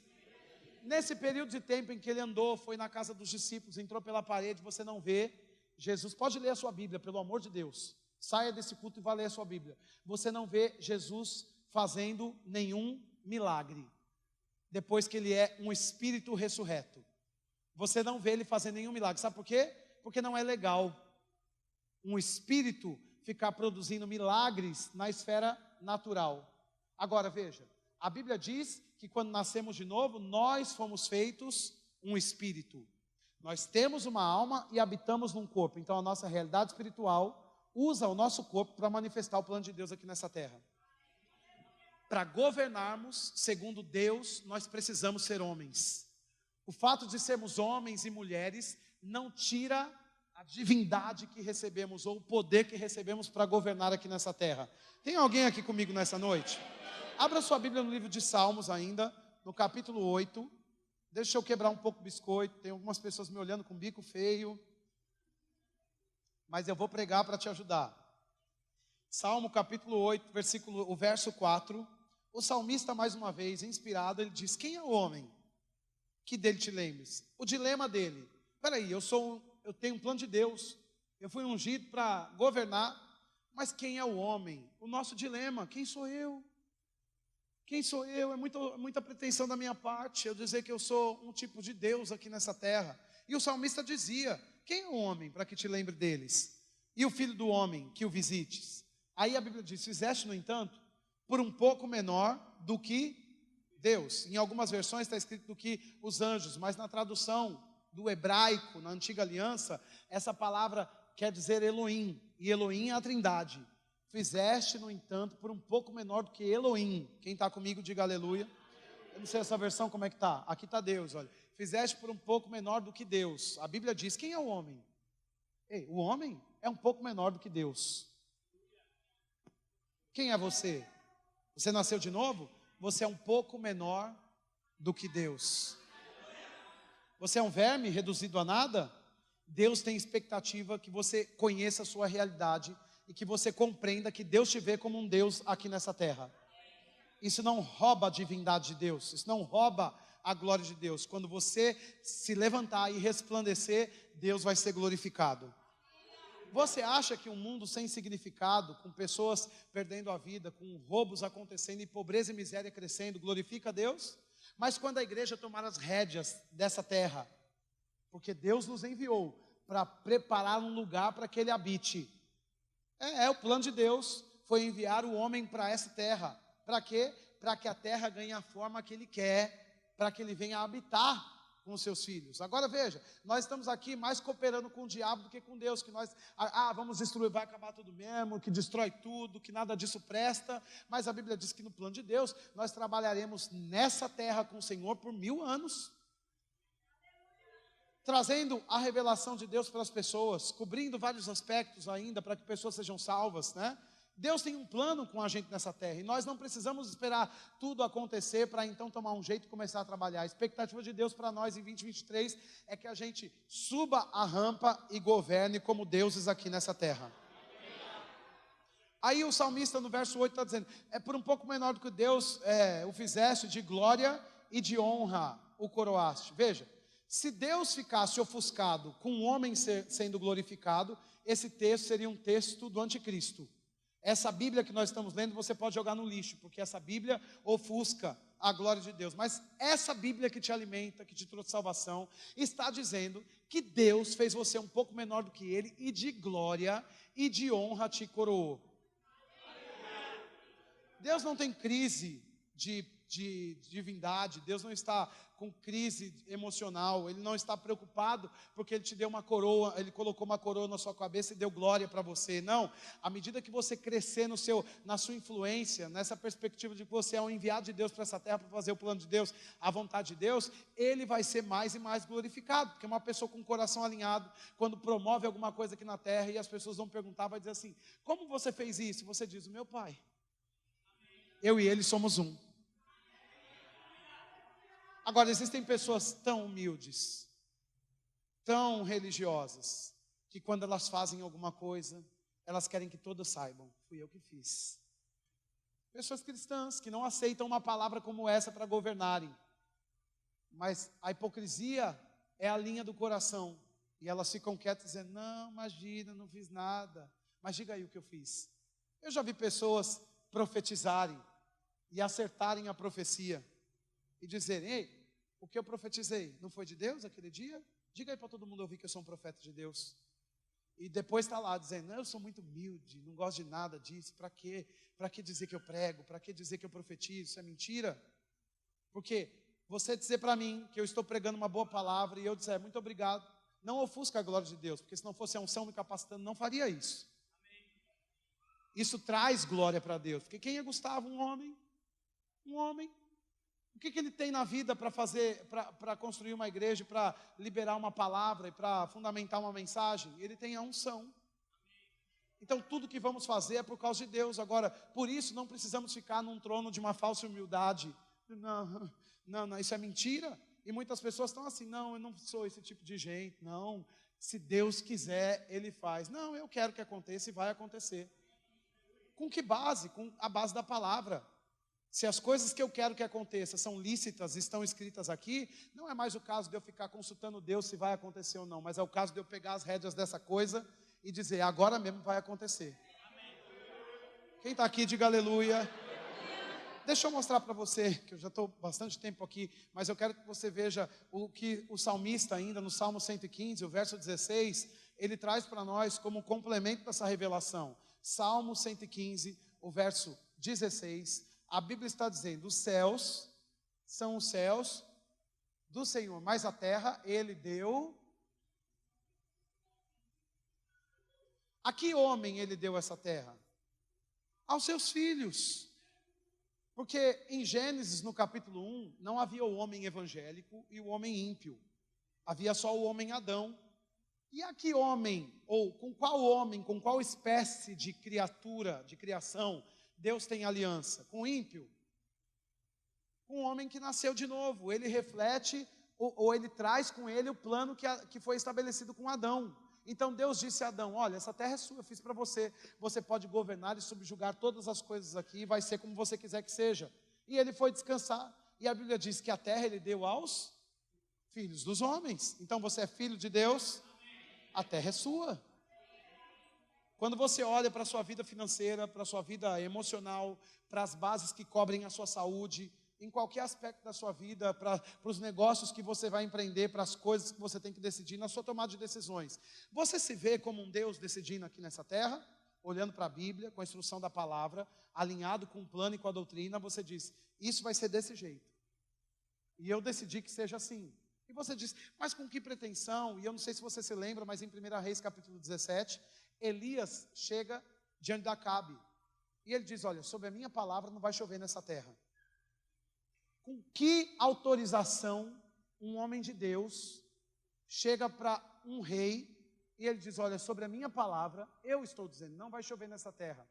Nesse período de tempo em que ele andou, foi na casa dos discípulos, entrou pela parede, você não vê Jesus. Pode ler a sua Bíblia, pelo amor de Deus. Saia desse culto e vá ler a sua Bíblia. Você não vê Jesus fazendo nenhum milagre. Depois que ele é um espírito ressurreto, você não vê ele fazer nenhum milagre. Sabe por quê? Porque não é legal um espírito ficar produzindo milagres na esfera natural. Agora veja, a Bíblia diz que quando nascemos de novo, nós fomos feitos um espírito. Nós temos uma alma e habitamos num corpo. Então a nossa realidade espiritual usa o nosso corpo para manifestar o plano de Deus aqui nessa terra. Para governarmos segundo Deus, nós precisamos ser homens. O fato de sermos homens e mulheres não tira a divindade que recebemos, ou o poder que recebemos para governar aqui nessa terra. Tem alguém aqui comigo nessa noite? Abra sua Bíblia no livro de Salmos ainda, no capítulo 8. Deixa eu quebrar um pouco o biscoito. Tem algumas pessoas me olhando com bico feio. Mas eu vou pregar para te ajudar. Salmo capítulo 8, o verso 4. O salmista, mais uma vez, inspirado, ele diz: quem é o homem que dele te lembres? O dilema dele: peraí, eu tenho um plano de Deus, eu fui ungido para governar, mas quem é o homem? O nosso dilema: quem sou eu? Quem sou eu? É muita pretensão da minha parte eu dizer que eu sou um tipo de Deus aqui nessa terra. E o salmista dizia: quem é o homem para que te lembre deles? E o filho do homem que o visites? Aí a Bíblia diz: fizeste, no entanto, por um pouco menor do que Deus. Em algumas versões está escrito do que os anjos, mas na tradução do hebraico, na antiga aliança, essa palavra quer dizer Elohim, e Elohim é a trindade. Fizeste, no entanto, por um pouco menor do que Elohim. Quem está comigo, diga aleluia. Eu não sei essa versão como é que está. Aqui está Deus, olha. Fizeste por um pouco menor do que Deus. A Bíblia diz: quem é o homem? Ei, o homem é um pouco menor do que Deus. Quem é você? Você nasceu de novo? Você é um pouco menor do que Deus. Você é um verme reduzido a nada? Deus tem expectativa que você conheça a sua realidade e que você compreenda que Deus te vê como um Deus aqui nessa terra. Isso não rouba a divindade de Deus, isso não rouba a glória de Deus. Quando você se levantar e resplandecer, Deus vai ser glorificado. Você acha que um mundo sem significado, com pessoas perdendo a vida, com roubos acontecendo e pobreza e miséria crescendo, glorifica a Deus? Mas quando a igreja tomar as rédeas dessa terra, porque Deus nos enviou para preparar um lugar para que Ele habite. O plano de Deus foi enviar o homem para essa terra. Para quê? Para que a terra ganhe a forma que Ele quer, para que Ele venha habitar com os seus filhos. Agora veja, nós estamos aqui mais cooperando com o diabo do que com Deus, que nós, vamos destruir, vai acabar tudo mesmo, que destrói tudo, que nada disso presta. Mas a Bíblia diz que no plano de Deus, nós trabalharemos nessa terra com o Senhor por 1000 anos. Trazendo a revelação de Deus para as pessoas, cobrindo vários aspectos ainda, para que pessoas sejam salvas, né? Deus tem um plano com a gente nessa terra, e nós não precisamos esperar tudo acontecer para então tomar um jeito e começar a trabalhar. A expectativa de Deus para nós em 2023 é que a gente suba a rampa e governe como deuses aqui nessa terra. Aí o salmista no verso 8 está dizendo: é por um pouco menor do que Deus o fizeste, de glória e de honra o coroaste. Veja, se Deus ficasse ofuscado com o homem sendo glorificado, esse texto seria um texto do anticristo. Essa Bíblia que nós estamos lendo, você pode jogar no lixo, porque essa Bíblia ofusca a glória de Deus. Mas essa Bíblia que te alimenta, que te trouxe salvação, está dizendo que Deus fez você um pouco menor do que Ele, e de glória e de honra te coroou. Deus não tem crise de divindade, Deus não está com crise emocional, Ele não está preocupado porque Ele te deu uma coroa, Ele colocou uma coroa na sua cabeça e deu glória para você. Não, à medida que você crescer na sua influência, nessa perspectiva de que você é um enviado de Deus para essa terra, para fazer o plano de Deus, a vontade de Deus, Ele vai ser mais e mais glorificado, porque uma pessoa com o coração alinhado, quando promove alguma coisa aqui na terra e as pessoas vão perguntar, vai dizer assim: como você fez isso? Você diz: o meu Pai, eu e Ele somos um. Agora, existem pessoas tão humildes, tão religiosas, que quando elas fazem alguma coisa, elas querem que todos saibam: fui eu que fiz. Pessoas cristãs que não aceitam uma palavra como essa para governarem, mas a hipocrisia é a linha do coração, e elas ficam quietas dizendo: não, imagina, não fiz nada, mas diga aí o que eu fiz. Eu já vi pessoas profetizarem e acertarem a profecia e dizerem: ei, o que eu profetizei não foi de Deus aquele dia? Diga aí para todo mundo ouvir que eu sou um profeta de Deus. E depois está lá dizendo: não, eu sou muito humilde, não gosto de nada disso. Para quê? Para que dizer que eu prego? Para que dizer que eu profetizo? Isso é mentira. Porque você dizer para mim que eu estou pregando uma boa palavra e eu dizer muito obrigado, não ofusca a glória de Deus, porque se não fosse a unção me capacitando, não faria isso. Isso traz glória para Deus. Porque quem é Gustavo? Um homem. Um homem. O que ele tem na vida para fazer, para construir uma igreja, para liberar uma palavra e para fundamentar uma mensagem? Ele tem a unção. Então tudo que vamos fazer é por causa de Deus. Agora, por isso não precisamos ficar num trono de uma falsa humildade. Não, isso é mentira. E muitas pessoas estão assim, não, eu não sou esse tipo de gente, não. Se Deus quiser, Ele faz. Não, eu quero que aconteça e vai acontecer. Com que base? Com a base da palavra. Se as coisas que eu quero que aconteça são lícitas, estão escritas aqui, não é mais o caso de eu ficar consultando Deus se vai acontecer ou não, mas é o caso de eu pegar as rédeas dessa coisa e dizer, agora mesmo vai acontecer. Quem está aqui, diga aleluia. Deixa eu mostrar para você, que eu já estou bastante tempo aqui, mas eu quero que você veja o que o salmista ainda, no Salmo 115, o verso 16, ele traz para nós como complemento dessa revelação. Salmo 115, o verso 16, a Bíblia está dizendo, os céus são os céus do Senhor, mas a terra Ele deu. A que homem Ele deu essa terra? Aos seus filhos. Porque em Gênesis, no capítulo 1, não havia o homem evangélico e o homem ímpio. Havia só o homem Adão. E a que homem, ou com qual espécie de criatura, de criação, Deus tem aliança? Com o ímpio? Com o homem que nasceu de novo. Ele reflete, ou ele traz com ele o plano que foi estabelecido com Adão. Então Deus disse a Adão, olha, essa terra é sua, eu fiz para você. Você pode governar e subjugar todas as coisas aqui, vai ser como você quiser que seja. E ele foi descansar. E a Bíblia diz que a terra ele deu aos filhos dos homens. Então você é filho de Deus, a terra é sua. Quando você olha para a sua vida financeira, para a sua vida emocional, para as bases que cobrem a sua saúde, em qualquer aspecto da sua vida, para os negócios que você vai empreender, para as coisas que você tem que decidir na sua tomada de decisões. Você se vê como um Deus decidindo aqui nessa terra, olhando para a Bíblia, com a instrução da palavra, alinhado com o plano e com a doutrina, você diz, isso vai ser desse jeito. E eu decidi que seja assim. E você diz, mas com que pretensão? E eu não sei se você se lembra, mas em 1 Reis capítulo 17, Elias chega diante de Acabe. E ele diz, olha, sobre a minha palavra não vai chover nessa terra. Com que autorização um homem de Deus chega para um rei e ele diz, olha, sobre a minha palavra, eu estou dizendo, não vai chover nessa terra.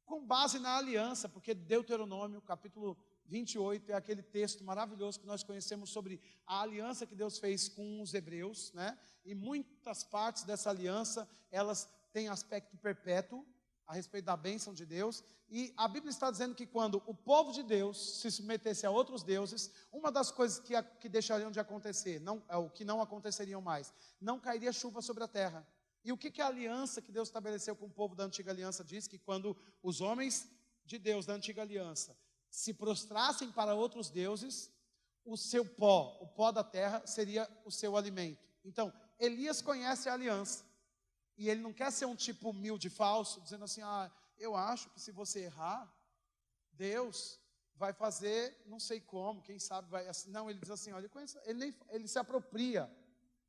Com base na aliança, porque Deuteronômio, capítulo 28, é aquele texto maravilhoso que nós conhecemos sobre a aliança que Deus fez com os hebreus, né? E muitas partes dessa aliança, elas têm aspecto perpétuo, a respeito da bênção de Deus, e a Bíblia está dizendo que quando o povo de Deus se submetesse a outros deuses, uma das coisas que deixariam de acontecer, o que não aconteceriam mais, não cairia chuva sobre a terra. E o que a aliança que Deus estabeleceu com o povo da antiga aliança diz? Que quando os homens de Deus da antiga aliança se prostrassem para outros deuses, o seu pó, o pó da terra, seria o seu alimento. Então, Elias conhece a aliança. E ele não quer ser um tipo humilde, falso, dizendo assim, eu acho que se você errar, Deus vai fazer não sei como, quem sabe vai... Não, ele diz assim, olha, ele se apropria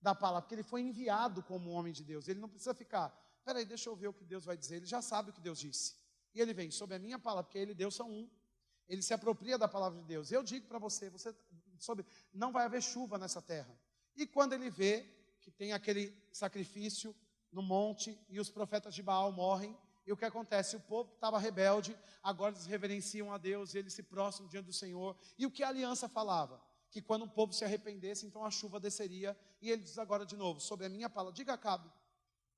da palavra, porque ele foi enviado como homem de Deus. Ele não precisa ficar, peraí, deixa eu ver o que Deus vai dizer. Ele já sabe o que Deus disse. E ele vem, sobre a minha palavra, porque ele e Deus são um. Ele se apropria da palavra de Deus. Eu digo para você, não vai haver chuva nessa terra. E quando ele vê que tem aquele sacrifício no monte, e os profetas de Baal morrem, e o que acontece? O povo que estava rebelde, agora eles reverenciam a Deus, e eles se prostram diante do Senhor. E o que a aliança falava? Que quando o povo se arrependesse, então a chuva desceria. E ele diz agora de novo, sobre a minha palavra, diga Acabe,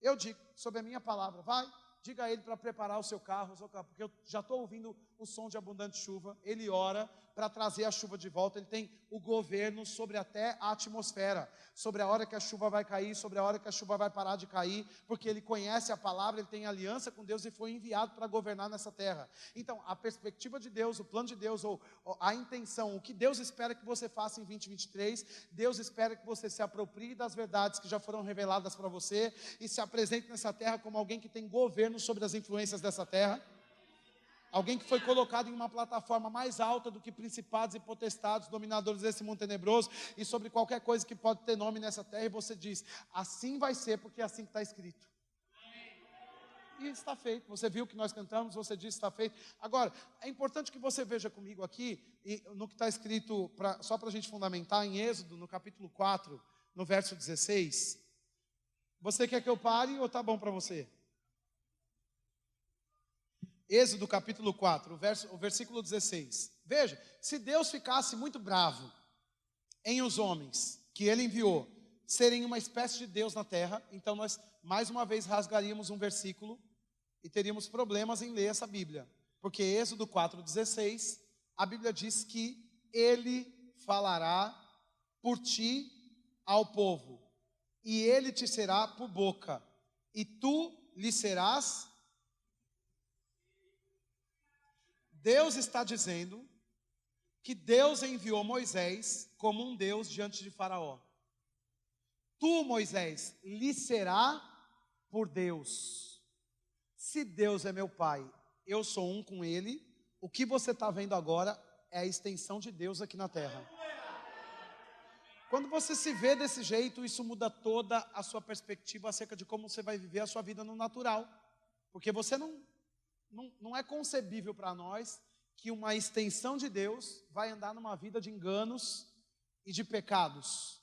eu digo, sobre a minha palavra, vai, diga a ele para preparar o seu carro, porque eu já estou ouvindo o som de abundante chuva. Ele ora para trazer a chuva de volta. Ele tem o governo sobre até a atmosfera, sobre a hora que a chuva vai cair, sobre a hora que a chuva vai parar de cair, porque ele conhece a palavra, ele tem aliança com Deus e foi enviado para governar nessa terra. Então, a perspectiva de Deus, o plano de Deus, ou a intenção, o que Deus espera que você faça em 2023, Deus espera que você se aproprie das verdades que já foram reveladas para você e se apresente nessa terra como alguém que tem governo sobre as influências dessa terra. Alguém que foi colocado em uma plataforma mais alta do que principados e potestades, dominadores desse mundo tenebroso, e sobre qualquer coisa que pode ter nome nessa terra, e você diz, assim vai ser, porque é assim que está escrito. E está feito. Você viu que nós cantamos, você disse está feito. Agora, é importante que você veja comigo aqui, no que está escrito, só para a gente fundamentar, em Êxodo, no capítulo 4, no verso 16. Você quer que eu pare ou está bom para você? Êxodo capítulo 4, o versículo 16. Veja, se Deus ficasse muito bravo em os homens que ele enviou serem uma espécie de Deus na terra, então nós mais uma vez rasgaríamos um versículo e teríamos problemas em ler essa Bíblia. Porque Êxodo 4,16, a Bíblia diz que ele falará por ti ao povo, e ele te será por boca, e tu lhe serás. Deus está dizendo que Deus enviou Moisés como um Deus diante de Faraó. Tu, Moisés, lhe será por Deus. Se Deus é meu pai, eu sou um com ele, o que você está vendo agora é a extensão de Deus aqui na terra. Quando você se vê desse jeito, isso muda toda a sua perspectiva acerca de como você vai viver a sua vida no natural. Porque você não é concebível para nós que uma extensão de Deus vai andar numa vida de enganos e de pecados.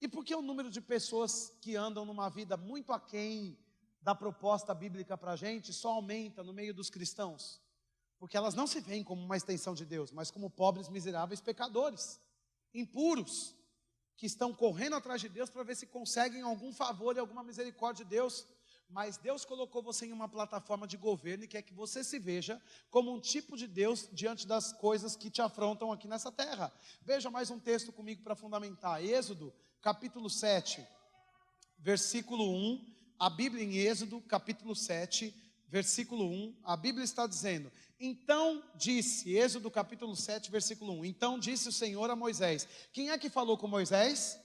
E por que o número de pessoas que andam numa vida muito aquém da proposta bíblica para a gente só aumenta no meio dos cristãos? Porque elas não se veem como uma extensão de Deus, mas como pobres, miseráveis pecadores, impuros, que estão correndo atrás de Deus para ver se conseguem algum favor e alguma misericórdia de Deus. Mas Deus colocou você em uma plataforma de governo e quer que você se veja como um tipo de Deus diante das coisas que te afrontam aqui nessa terra. Veja mais um texto comigo para fundamentar. Êxodo, capítulo 7, versículo 1. A Bíblia em Êxodo, capítulo 7, versículo 1. A Bíblia está dizendo: então disse, Êxodo capítulo 7, versículo 1. Então disse o Senhor a Moisés. Quem é que falou com Moisés?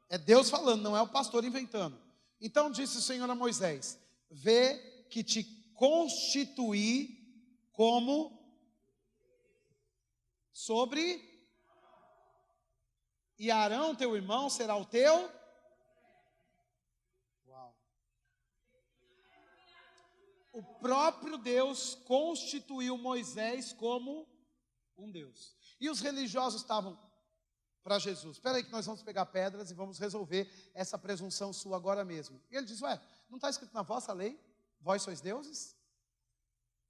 É Deus falando, não é o pastor inventando. Então disse o Senhor a Moisés: vê que te constituí como sobre, e Arão teu irmão será o teu. Uau. O próprio Deus constituiu Moisés como um Deus. E os religiosos estavam para Jesus: espera aí que nós vamos pegar pedras e vamos resolver essa presunção sua agora mesmo. E ele diz: ué, não está escrito na vossa lei, vós sois deuses?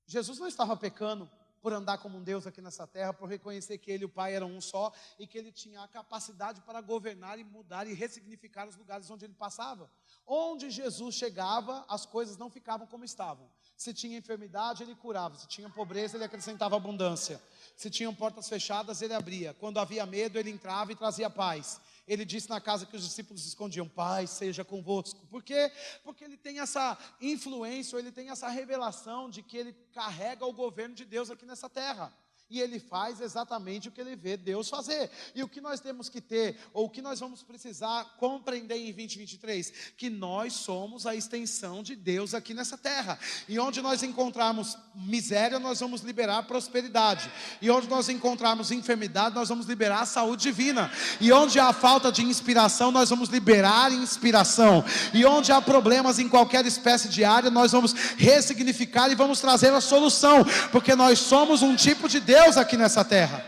Jesus não estava pecando por andar como um Deus aqui nessa terra, por reconhecer que ele e o Pai eram um só, e que ele tinha a capacidade para governar e mudar e ressignificar os lugares onde ele passava. Onde Jesus chegava, as coisas não ficavam como estavam. Se tinha enfermidade, ele curava. Se tinha pobreza, ele acrescentava abundância. Se tinham portas fechadas, ele abria. Quando havia medo, ele entrava e trazia paz. Ele disse na casa que os discípulos se escondiam: paz seja convosco. Por quê? Porque ele tem essa influência, ele tem essa revelação de que ele carrega o governo de Deus aqui nessa terra. E ele faz exatamente o que ele vê Deus fazer. E o que nós temos que ter, ou o que nós vamos precisar compreender em 2023? Que nós somos a extensão de Deus aqui nessa terra. E onde nós encontrarmos miséria, nós vamos liberar prosperidade. E onde nós encontrarmos enfermidade, nós vamos liberar a saúde divina. E onde há falta de inspiração, nós vamos liberar inspiração. E onde há problemas em qualquer espécie de área, nós vamos ressignificar e vamos trazer a solução. Porque nós somos um tipo de Deus aqui nessa terra,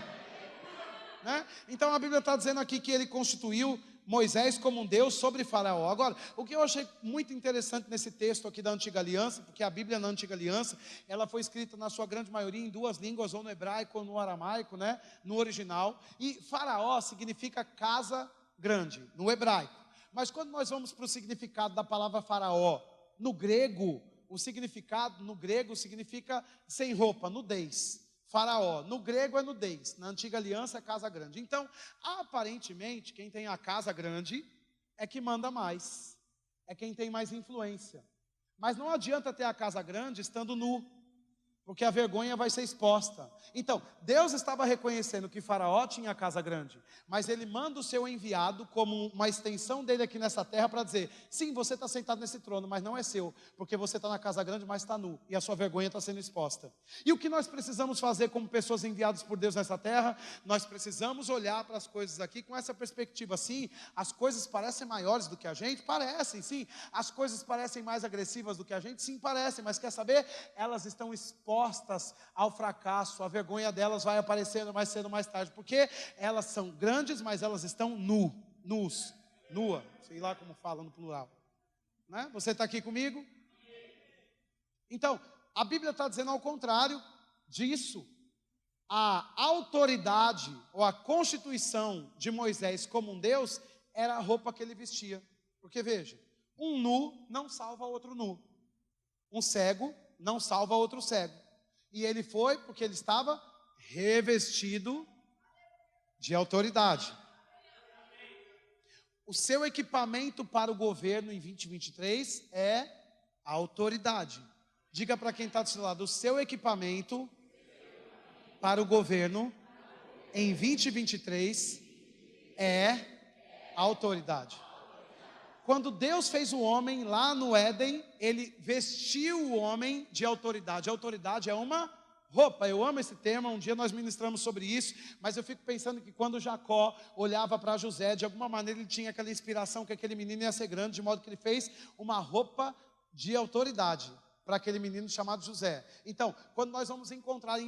né? Então a Bíblia está dizendo aqui que ele constituiu Moisés como um Deus sobre Faraó. Agora, o que eu achei muito interessante nesse texto aqui da Antiga Aliança, porque a Bíblia na Antiga Aliança, ela foi escrita na sua grande maioria em duas línguas, ou no hebraico ou no aramaico, né? No original. E Faraó significa casa grande, no hebraico. Mas quando nós vamos para o significado da palavra Faraó, no grego, o significado no grego significa sem roupa, nudez. Faraó, no grego é nudez, na Antiga Aliança é casa grande. Então, aparentemente, quem tem a casa grande é que manda mais, é quem tem mais influência. Mas não adianta ter a casa grande estando nu, porque a vergonha vai ser exposta. Então, Deus estava reconhecendo que Faraó tinha a casa grande, mas ele manda o seu enviado como uma extensão dele aqui nessa terra para dizer: sim, você está sentado nesse trono, mas não é seu, porque você está na casa grande, mas está nu, e a sua vergonha está sendo exposta. E o que nós precisamos fazer como pessoas enviadas por Deus nessa terra? Nós precisamos olhar para as coisas aqui com essa perspectiva. Sim, as coisas parecem maiores do que a gente? Parecem, sim. As coisas parecem mais agressivas do que a gente? Sim, parecem. Mas quer saber? Elas estão expostas ao fracasso. A vergonha delas vai aparecendo mais cedo ou mais tarde, porque elas são grandes, mas elas estão nua, sei lá como fala no plural, né? Você está aqui comigo? Então, a Bíblia está dizendo ao contrário disso. A autoridade ou a constituição de Moisés como um Deus era a roupa que ele vestia. Porque veja, um nu não salva outro nu. Um cego não salva outro cego. E ele foi porque ele estava revestido de autoridade. O seu equipamento para o governo em 2023 é a autoridade. Diga para quem está do seu lado, o seu equipamento para o governo em 2023 é a autoridade. Quando Deus fez o homem lá no Éden, ele vestiu o homem de autoridade. A autoridade é uma roupa. Eu amo esse termo, um dia nós ministramos sobre isso, mas eu fico pensando que quando Jacó olhava para José, de alguma maneira ele tinha aquela inspiração que aquele menino ia ser grande, de modo que ele fez uma roupa de autoridade para aquele menino chamado José. Então, quando nós vamos encontrar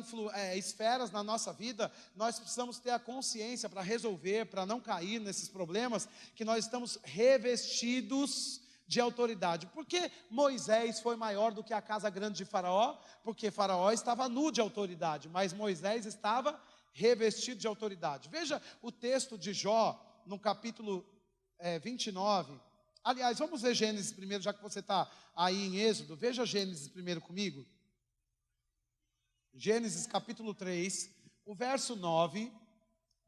esferas na nossa vida, nós precisamos ter a consciência para resolver, para não cair nesses problemas, que nós estamos revestidos de autoridade. Por que Moisés foi maior do que a casa grande de Faraó? Porque Faraó estava nu de autoridade, mas Moisés estava revestido de autoridade. Veja o texto de Jó, no capítulo 29. Aliás, vamos ver Gênesis primeiro, já que você está aí em Êxodo. Veja Gênesis primeiro comigo. Gênesis capítulo 3, o verso 9.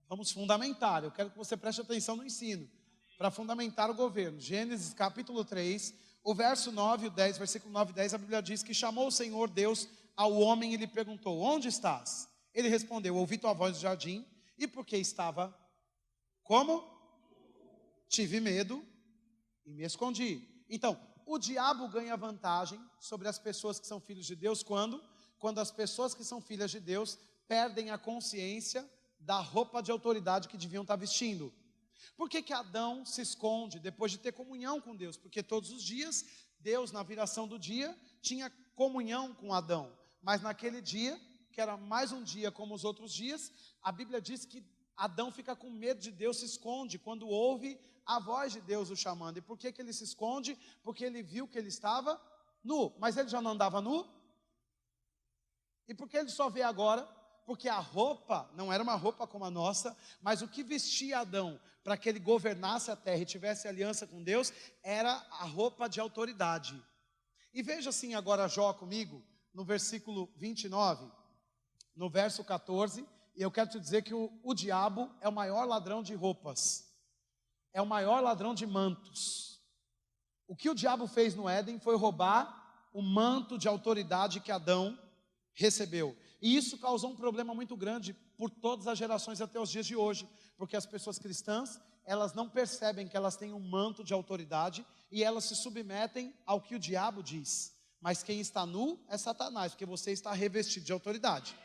Vamos fundamentar, eu quero que você preste atenção no ensino, para fundamentar o governo. Gênesis capítulo 3, o verso 9 e o 10, versículo 9 e 10, a Bíblia diz que chamou o Senhor Deus ao homem e lhe perguntou, onde estás? Ele respondeu, ouvi tua voz no jardim, e porque estava, como? Tive medo e me escondi. Então, o diabo ganha vantagem sobre as pessoas que são filhos de Deus quando as pessoas que são filhas de Deus perdem a consciência da roupa de autoridade que deviam estar vestindo. Por que Adão se esconde depois de ter comunhão com Deus? Porque todos os dias, Deus na viração do dia tinha comunhão com Adão. Mas naquele dia, que era mais um dia como os outros dias, a Bíblia diz que Adão fica com medo de Deus, se esconde quando ouve a voz de Deus o chamando. E por que ele se esconde? Porque ele viu que ele estava nu. Mas ele já não andava nu? E por que ele só vê agora? Porque a roupa não era uma roupa como a nossa, mas o que vestia Adão para que ele governasse a terra e tivesse aliança com Deus, era a roupa de autoridade. E veja assim agora Jó comigo, no versículo 29, no verso 14, e eu quero te dizer que o diabo é o maior ladrão de roupas. É o maior ladrão de mantos. O que o diabo fez no Éden foi roubar o manto de autoridade que Adão recebeu. E isso causou um problema muito grande por todas as gerações até os dias de hoje, porque as pessoas cristãs, elas não percebem que elas têm um manto de autoridade e elas se submetem ao que o diabo diz. Mas quem está nu é Satanás, porque você está revestido de autoridade.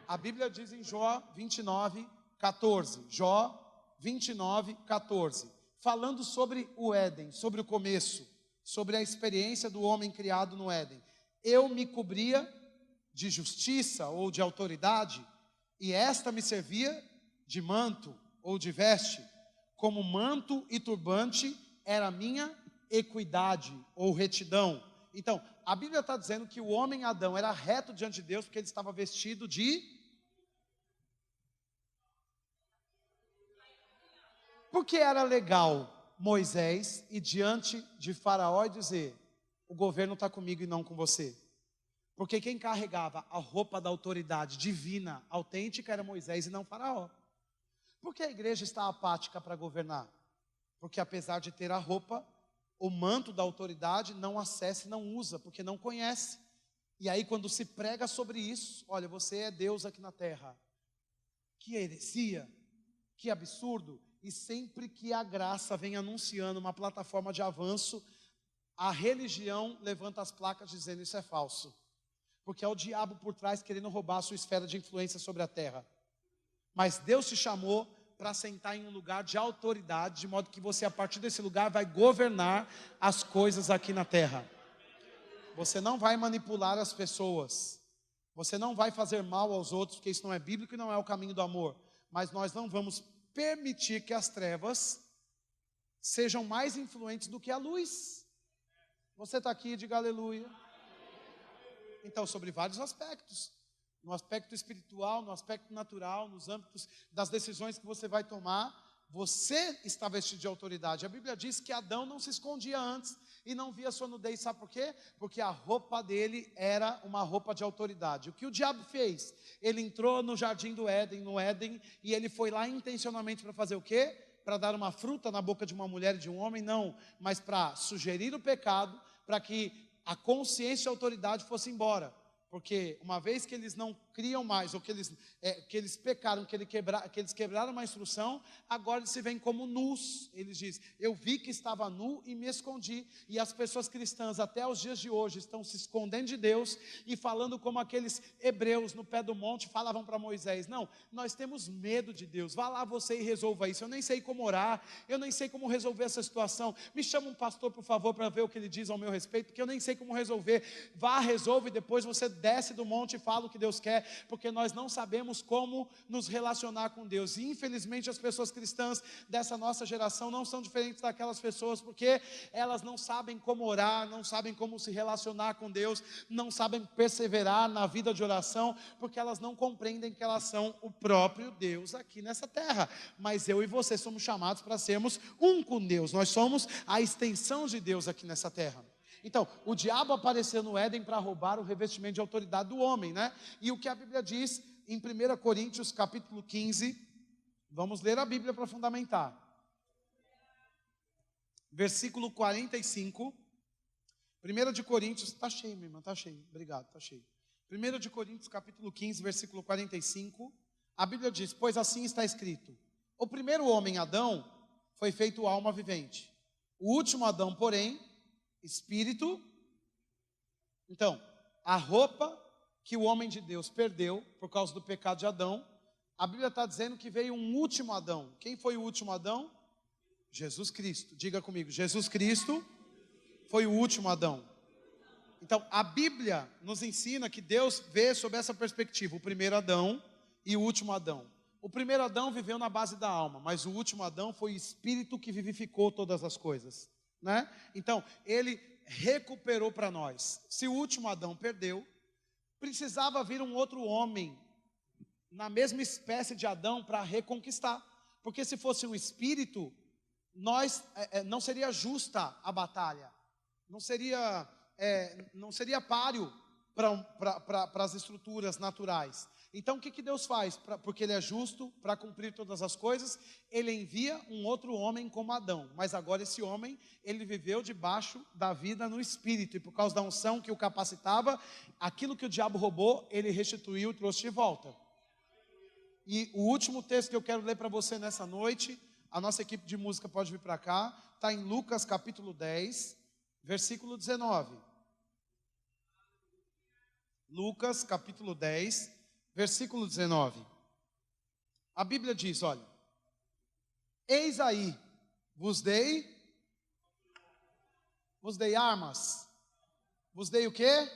A Bíblia diz em Jó 29, 14. Jó 29, 14. Falando sobre o Éden, sobre o começo, sobre a experiência do homem criado no Éden. Eu me cobria de justiça ou de autoridade, e esta me servia de manto ou de veste. Como manto e turbante era a minha equidade ou retidão. Então, a Bíblia está dizendo que o homem Adão era reto diante de Deus, porque ele estava vestido de... Porque era legal Moisés ir diante de Faraó e dizer, o governo está comigo e não com você. Porque quem carregava a roupa da autoridade divina, autêntica, era Moisés e não Faraó. Por que a igreja está apática para governar? Porque apesar de ter a roupa, o manto da autoridade não acessa e não usa, porque não conhece. E aí quando se prega sobre isso, olha, você é Deus aqui na terra. Que heresia, que absurdo. E sempre que a graça vem anunciando uma plataforma de avanço, a religião levanta as placas dizendo isso é falso. Porque é o diabo por trás querendo roubar a sua esfera de influência sobre a terra. Mas Deus te chamou para sentar em um lugar de autoridade, de modo que você a partir desse lugar vai governar as coisas aqui na terra. Você não vai manipular as pessoas. Você não vai fazer mal aos outros, porque isso não é bíblico e não é o caminho do amor. Mas nós não vamos permitir que as trevas sejam mais influentes do que a luz. Você está aqui, diga aleluia. Então, sobre vários aspectos. no aspecto espiritual, no aspecto natural, nos âmbitos das decisões que você vai tomar, você está vestido de autoridade. A Bíblia diz que Adão não se escondia antes e não via sua nudez, sabe por quê? Porque a roupa dele era uma roupa de autoridade. O que o diabo fez? Ele entrou no jardim do Éden, no Éden, e ele foi lá intencionalmente para fazer o quê? Para dar uma fruta na boca de uma mulher e de um homem? Não, mas para sugerir o pecado, para que a consciência e a autoridade fosse embora. Porque uma vez que eles não criam mais, ou que eles pecaram, que eles quebraram uma instrução, agora eles se veem como nus. Eles dizem, eu vi que estava nu e me escondi. E as pessoas cristãs até os dias de hoje estão se escondendo de Deus e falando como aqueles hebreus no pé do monte falavam para Moisés, não, nós temos medo de Deus, vá lá você e resolva isso. Eu nem sei como orar, eu nem sei como resolver essa situação, me chama um pastor por favor para ver o que ele diz ao meu respeito, porque eu nem sei como resolver. Vá, resolve e depois você desce do monte e fala o que Deus quer, porque nós não sabemos como nos relacionar com Deus. E infelizmente as pessoas cristãs dessa nossa geração não são diferentes daquelas pessoas, porque elas não sabem como orar, não sabem como se relacionar com Deus, não sabem perseverar na vida de oração, porque elas não compreendem que elas são o próprio Deus aqui nessa terra. Mas eu e você somos chamados para sermos um com Deus, nós somos a extensão de Deus aqui nessa terra. Então, o diabo apareceu no Éden para roubar o revestimento de autoridade do homem, né? E o que a Bíblia diz em 1 Coríntios capítulo 15, vamos ler a Bíblia para fundamentar. Versículo 45, 1 de Coríntios, está cheio, minha irmã, está cheio, obrigado, está cheio. 1 de Coríntios capítulo 15, versículo 45, a Bíblia diz, pois assim está escrito, o primeiro homem, Adão, foi feito alma vivente, o último Adão, porém, espírito. Então, a roupa que o homem de Deus perdeu por causa do pecado de Adão, a Bíblia está dizendo que veio um último Adão. Quem foi o último Adão? Jesus Cristo. Diga comigo, Jesus Cristo foi o último Adão. Então, a Bíblia nos ensina que Deus vê sob essa perspectiva o primeiro Adão e o último Adão. O primeiro Adão viveu na base da alma, mas o último Adão foi o espírito que vivificou todas as coisas, né? Então, ele recuperou para nós. Se o último Adão perdeu, precisava vir um outro homem na mesma espécie de Adão para reconquistar. Porque se fosse um espírito, não seria justa a batalha, não seria páreo para as estruturas naturais. Então o que Deus faz? Porque Ele é justo, para cumprir todas as coisas, Ele envia um outro homem como Adão. Mas agora esse homem, ele viveu debaixo da vida no Espírito. E por causa da unção que o capacitava, aquilo que o diabo roubou, Ele restituiu e trouxe de volta. E o último texto que eu quero ler para você nessa noite, a nossa equipe de música pode vir para cá, está em Lucas capítulo 10, versículo 19. Lucas capítulo 10, versículo 19. A Bíblia diz, olha, eis aí, vos dei armas. Vos dei o quê?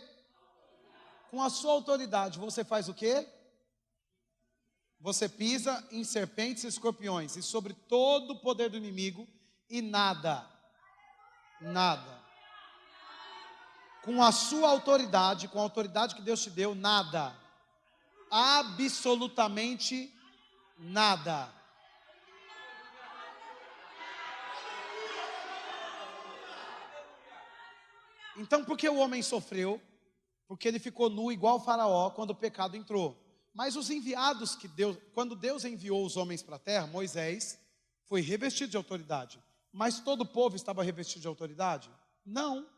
Com a sua autoridade, você faz o quê? Você pisa em serpentes e escorpiões, e sobre todo o poder do inimigo, e nada, com a sua autoridade, com a autoridade que Deus te deu, nada, absolutamente nada. Então, por que o homem sofreu? Porque ele ficou nu igual o faraó quando o pecado entrou. Mas os enviados que Deus, quando Deus enviou os homens para a terra, Moisés foi revestido de autoridade. Mas todo o povo estava revestido de autoridade? Não,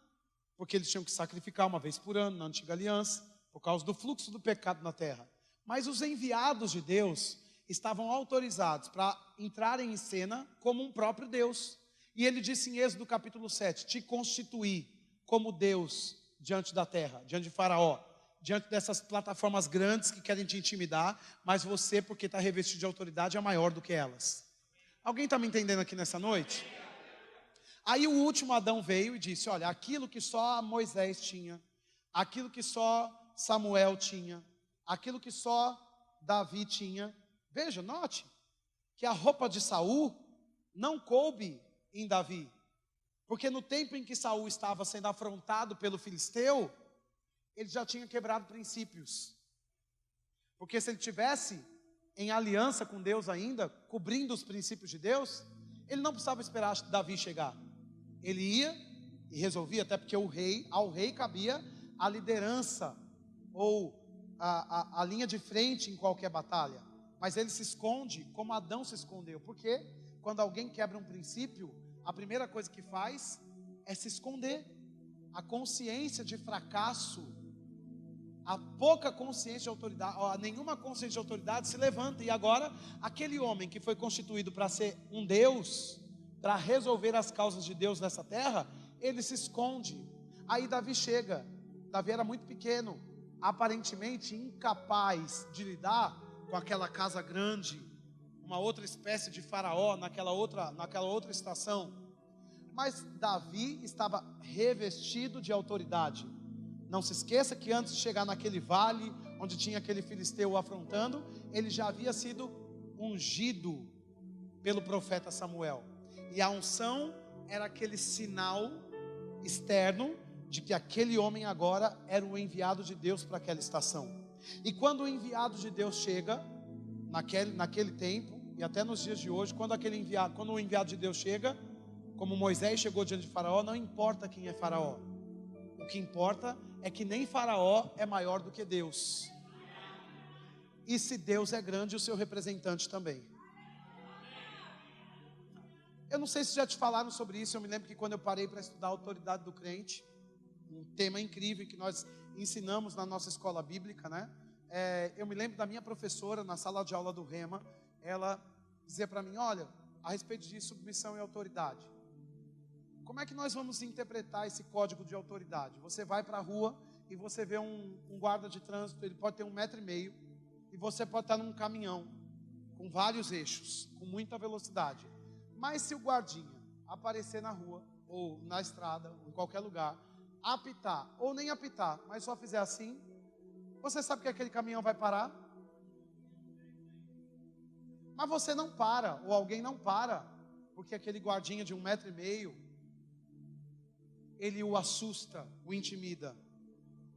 porque eles tinham que sacrificar uma vez por ano na antiga aliança, por causa do fluxo do pecado na terra. Mas os enviados de Deus estavam autorizados para entrarem em cena como um próprio Deus. E ele disse em Êxodo capítulo 7, te constituí como Deus diante da terra, diante de Faraó, diante dessas plataformas grandes que querem te intimidar, mas você, porque está revestido de autoridade, é maior do que elas. Alguém está me entendendo aqui nessa noite? Aí o último Adão veio e disse, olha, aquilo que só Moisés tinha, aquilo que só Samuel tinha, aquilo que só Davi tinha, veja, note, que a roupa de Saul não coube em Davi, porque no tempo em que Saul estava sendo afrontado pelo filisteu, ele já tinha quebrado princípios. Porque se ele tivesse em aliança com Deus ainda, cobrindo os princípios de Deus, ele não precisava esperar Davi chegar. Ele ia e resolvia, até porque ao rei cabia a liderança ou a linha de frente em qualquer batalha. Mas ele se esconde como Adão se escondeu. Porque quando alguém quebra um princípio, a primeira coisa que faz é se esconder. A consciência de fracasso, a pouca consciência de autoridade, nenhuma consciência de autoridade se levanta. E agora, aquele homem que foi constituído para ser um Deus, para resolver as causas de Deus nessa terra, ele se esconde. Aí Davi chega. Davi era muito pequeno, aparentemente incapaz de lidar com aquela casa grande, uma outra espécie de faraó naquela outra estação. Mas Davi estava revestido de autoridade. Não se esqueça que antes de chegar naquele vale, onde tinha aquele filisteu o afrontando, ele já havia sido ungido pelo profeta Samuel. E a unção era aquele sinal externo de que aquele homem agora era o enviado de Deus para aquela estação. E quando o enviado de Deus chega, naquele tempo, e até nos dias de hoje, quando o enviado de Deus chega, como Moisés chegou diante de Faraó, não importa quem é Faraó. O que importa é que nem Faraó é maior do que Deus. E se Deus é grande, o seu representante também. Eu não sei se já te falaram sobre isso. Eu me lembro que quando eu parei para estudar a autoridade do crente, um tema incrível que nós ensinamos na nossa escola bíblica, né? Eu me lembro da minha professora na sala de aula do Rema. Ela dizia para mim: olha, a respeito de submissão e autoridade, como é que nós vamos interpretar esse código de autoridade? Você vai para a rua e você vê um guarda de trânsito, ele pode ter 1,5 metro, e você pode estar num caminhão com vários eixos, com muita velocidade. Mas se o guardinha aparecer na rua, ou na estrada, ou em qualquer lugar, apitar, ou nem apitar, mas só fizer assim, você sabe que aquele caminhão vai parar? Mas você não para, ou alguém não para, porque aquele guardinha de 1,5 metro, ele o assusta, o intimida.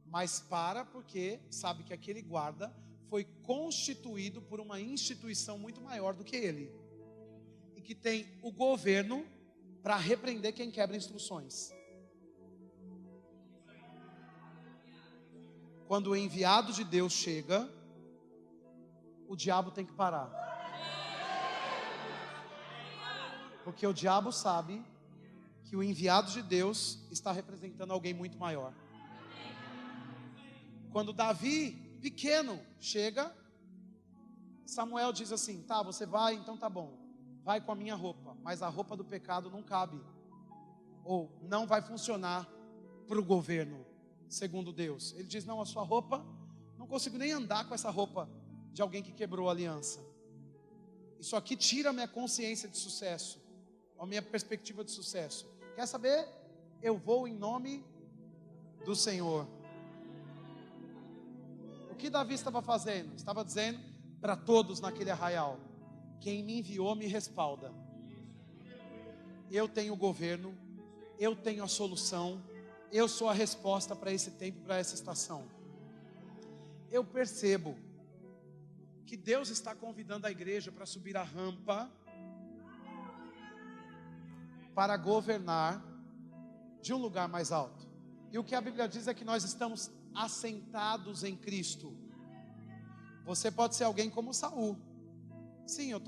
Mas para porque sabe que aquele guarda foi constituído por uma instituição muito maior do que ele. E que tem o governo para repreender quem quebra instruções. Quando o enviado de Deus chega, o diabo tem que parar. Porque o diabo sabe que o enviado de Deus está representando alguém muito maior. Quando Davi, pequeno, chega, Samuel diz assim: tá, você vai, então tá bom, vai com a minha roupa, mas a roupa do pecado não cabe, ou não vai funcionar para o governo, segundo Deus. Ele diz: não, a sua roupa, não consigo nem andar com essa roupa de alguém que quebrou a aliança. Isso aqui tira a minha consciência de sucesso, a minha perspectiva de sucesso. Quer saber? Eu vou em nome do Senhor. O que Davi estava fazendo? Estava dizendo para todos naquele arraial: quem me enviou me respalda. Eu tenho o governo, eu tenho a solução, eu sou a resposta para esse tempo, para essa estação. Eu percebo que Deus está convidando a igreja para subir a rampa, para governar de um lugar mais alto. E o que a Bíblia diz é que nós estamos assentados em Cristo. Você pode ser alguém como Saul. Sim, eu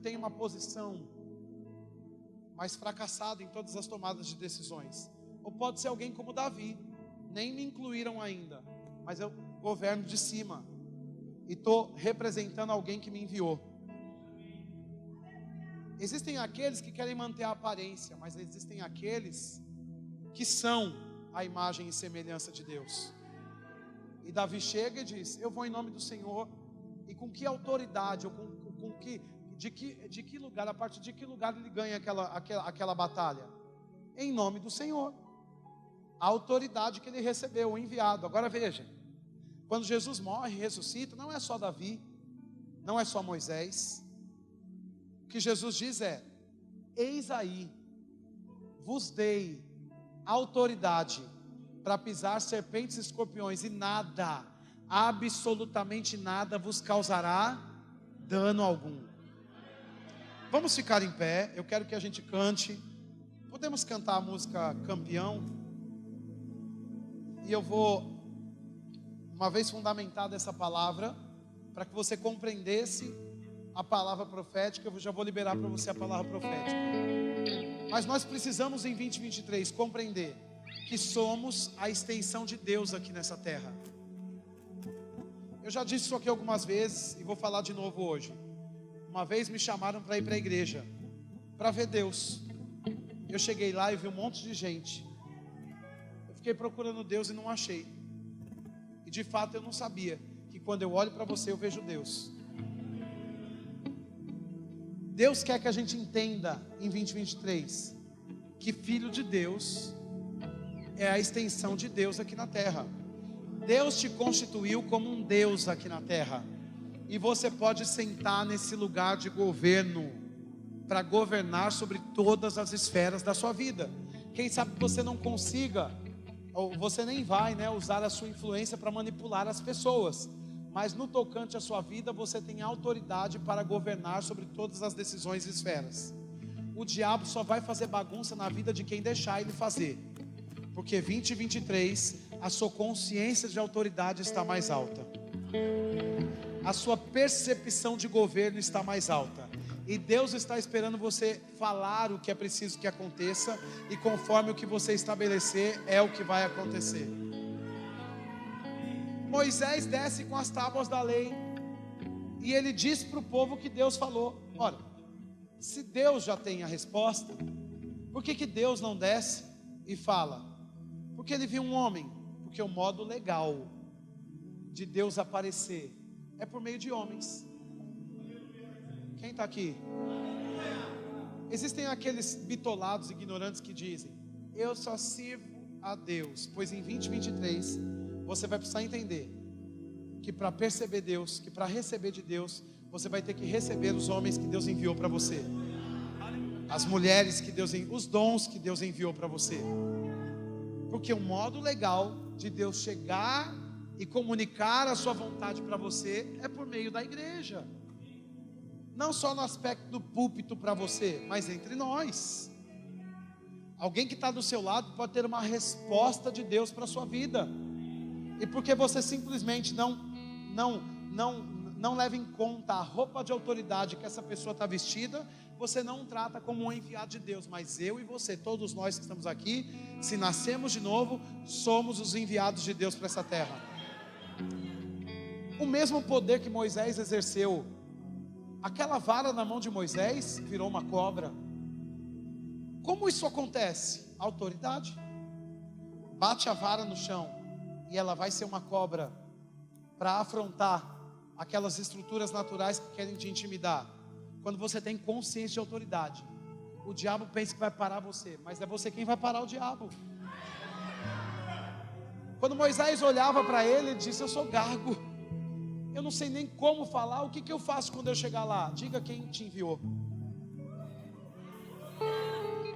tenho uma posição mais fracassada em todas as tomadas de decisões. Ou pode ser alguém como Davi. Nem me incluíram ainda, mas eu governo de cima e estou representando alguém que me enviou. Existem aqueles que querem manter a aparência, mas existem aqueles que são a imagem e semelhança de Deus. E Davi chega e diz: eu vou em nome do Senhor. E com que autoridade, ou de que lugar, a partir de que lugar ele ganha aquela batalha? Em nome do Senhor. A autoridade que ele recebeu, o enviado. Agora veja, quando Jesus morre e ressuscita, não é só Davi, não é só Moisés. O que Jesus diz é: eis aí, vos dei autoridade para pisar serpentes e escorpiões, e nada absolutamente nada vos causará dano algum. Vamos ficar em pé, eu quero que a gente cante. Podemos cantar a música Campeão? E eu vou, uma vez fundamentada essa palavra, para que você compreendesse a palavra profética, eu já vou liberar para você a palavra profética. Mas nós precisamos em 2023 compreender que somos a extensão de Deus aqui nessa terra. Eu já disse isso aqui algumas vezes e vou falar de novo hoje. Uma vez me chamaram para ir para a igreja, para ver Deus. Eu cheguei lá e vi um monte de gente. Eu fiquei procurando Deus e não achei. E de fato eu não sabia que quando eu olho para você eu vejo Deus. Deus quer que a gente entenda em 2023 que filho de Deus é a extensão de Deus aqui na terra. Deus te constituiu como um Deus aqui na terra. E você pode sentar nesse lugar de governo para governar sobre todas as esferas da sua vida. Quem sabe você não consiga, ou você nem vai, usar a sua influência para manipular as pessoas. Mas no tocante à sua vida, você tem autoridade para governar sobre todas as decisões e esferas. O diabo só vai fazer bagunça na vida de quem deixar ele fazer. Porque 2023, a sua consciência de autoridade está mais alta. A sua percepção de governo está mais alta. E Deus está esperando você falar o que é preciso que aconteça. E conforme o que você estabelecer, é o que vai acontecer. Moisés desce com as tábuas da lei. E ele diz para o povo que Deus falou. Ora, se Deus já tem a resposta, por que Deus não desce e fala? Porque ele viu um homem. Porque o modo legal de Deus aparecer é por meio de homens. Quem está aqui? Existem aqueles bitolados ignorantes que dizem: eu só sirvo a Deus. Pois em 2023 você vai precisar entender que para perceber Deus, que para receber de Deus, você vai ter que receber os homens que Deus enviou para você, as mulheres que Deus enviou, os dons que Deus enviou para você. Porque o modo legal de Deus chegar e comunicar a sua vontade para você é por meio da igreja. Não só no aspecto do púlpito para você, mas entre nós. Alguém que está do seu lado pode ter uma resposta de Deus para a sua vida. E porque você simplesmente não leva em conta a roupa de autoridade que essa pessoa está vestida, você não trata como um enviado de Deus. Mas eu e você, todos nós que estamos aqui, se nascemos de novo, somos os enviados de Deus para essa terra. O mesmo poder que Moisés exerceu, aquela vara na mão de Moisés virou uma cobra. Como isso acontece? Autoridade. Bate a vara no chão e ela vai ser uma cobra para afrontar aquelas estruturas naturais que querem te intimidar. Quando você tem consciência de autoridade, o diabo pensa que vai parar você, mas é você quem vai parar o diabo. Quando Moisés olhava para ele, ele disse: eu sou gago, eu não sei nem como falar. O que eu faço quando eu chegar lá? Diga quem te enviou.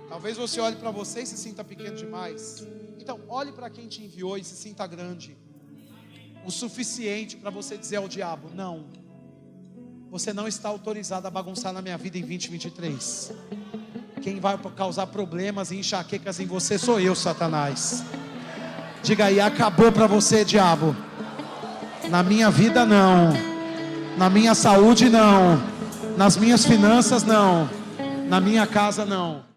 Talvez você olhe para você e se sinta pequeno demais. Então olhe para quem te enviou e se sinta grande, o suficiente para você dizer ao diabo: não, você não está autorizado a bagunçar na minha vida em 2023. Quem vai causar problemas e enxaquecas em você sou eu, Satanás. Diga aí: acabou para você, diabo. Na minha vida não, na minha saúde não, nas minhas finanças não, na minha casa não.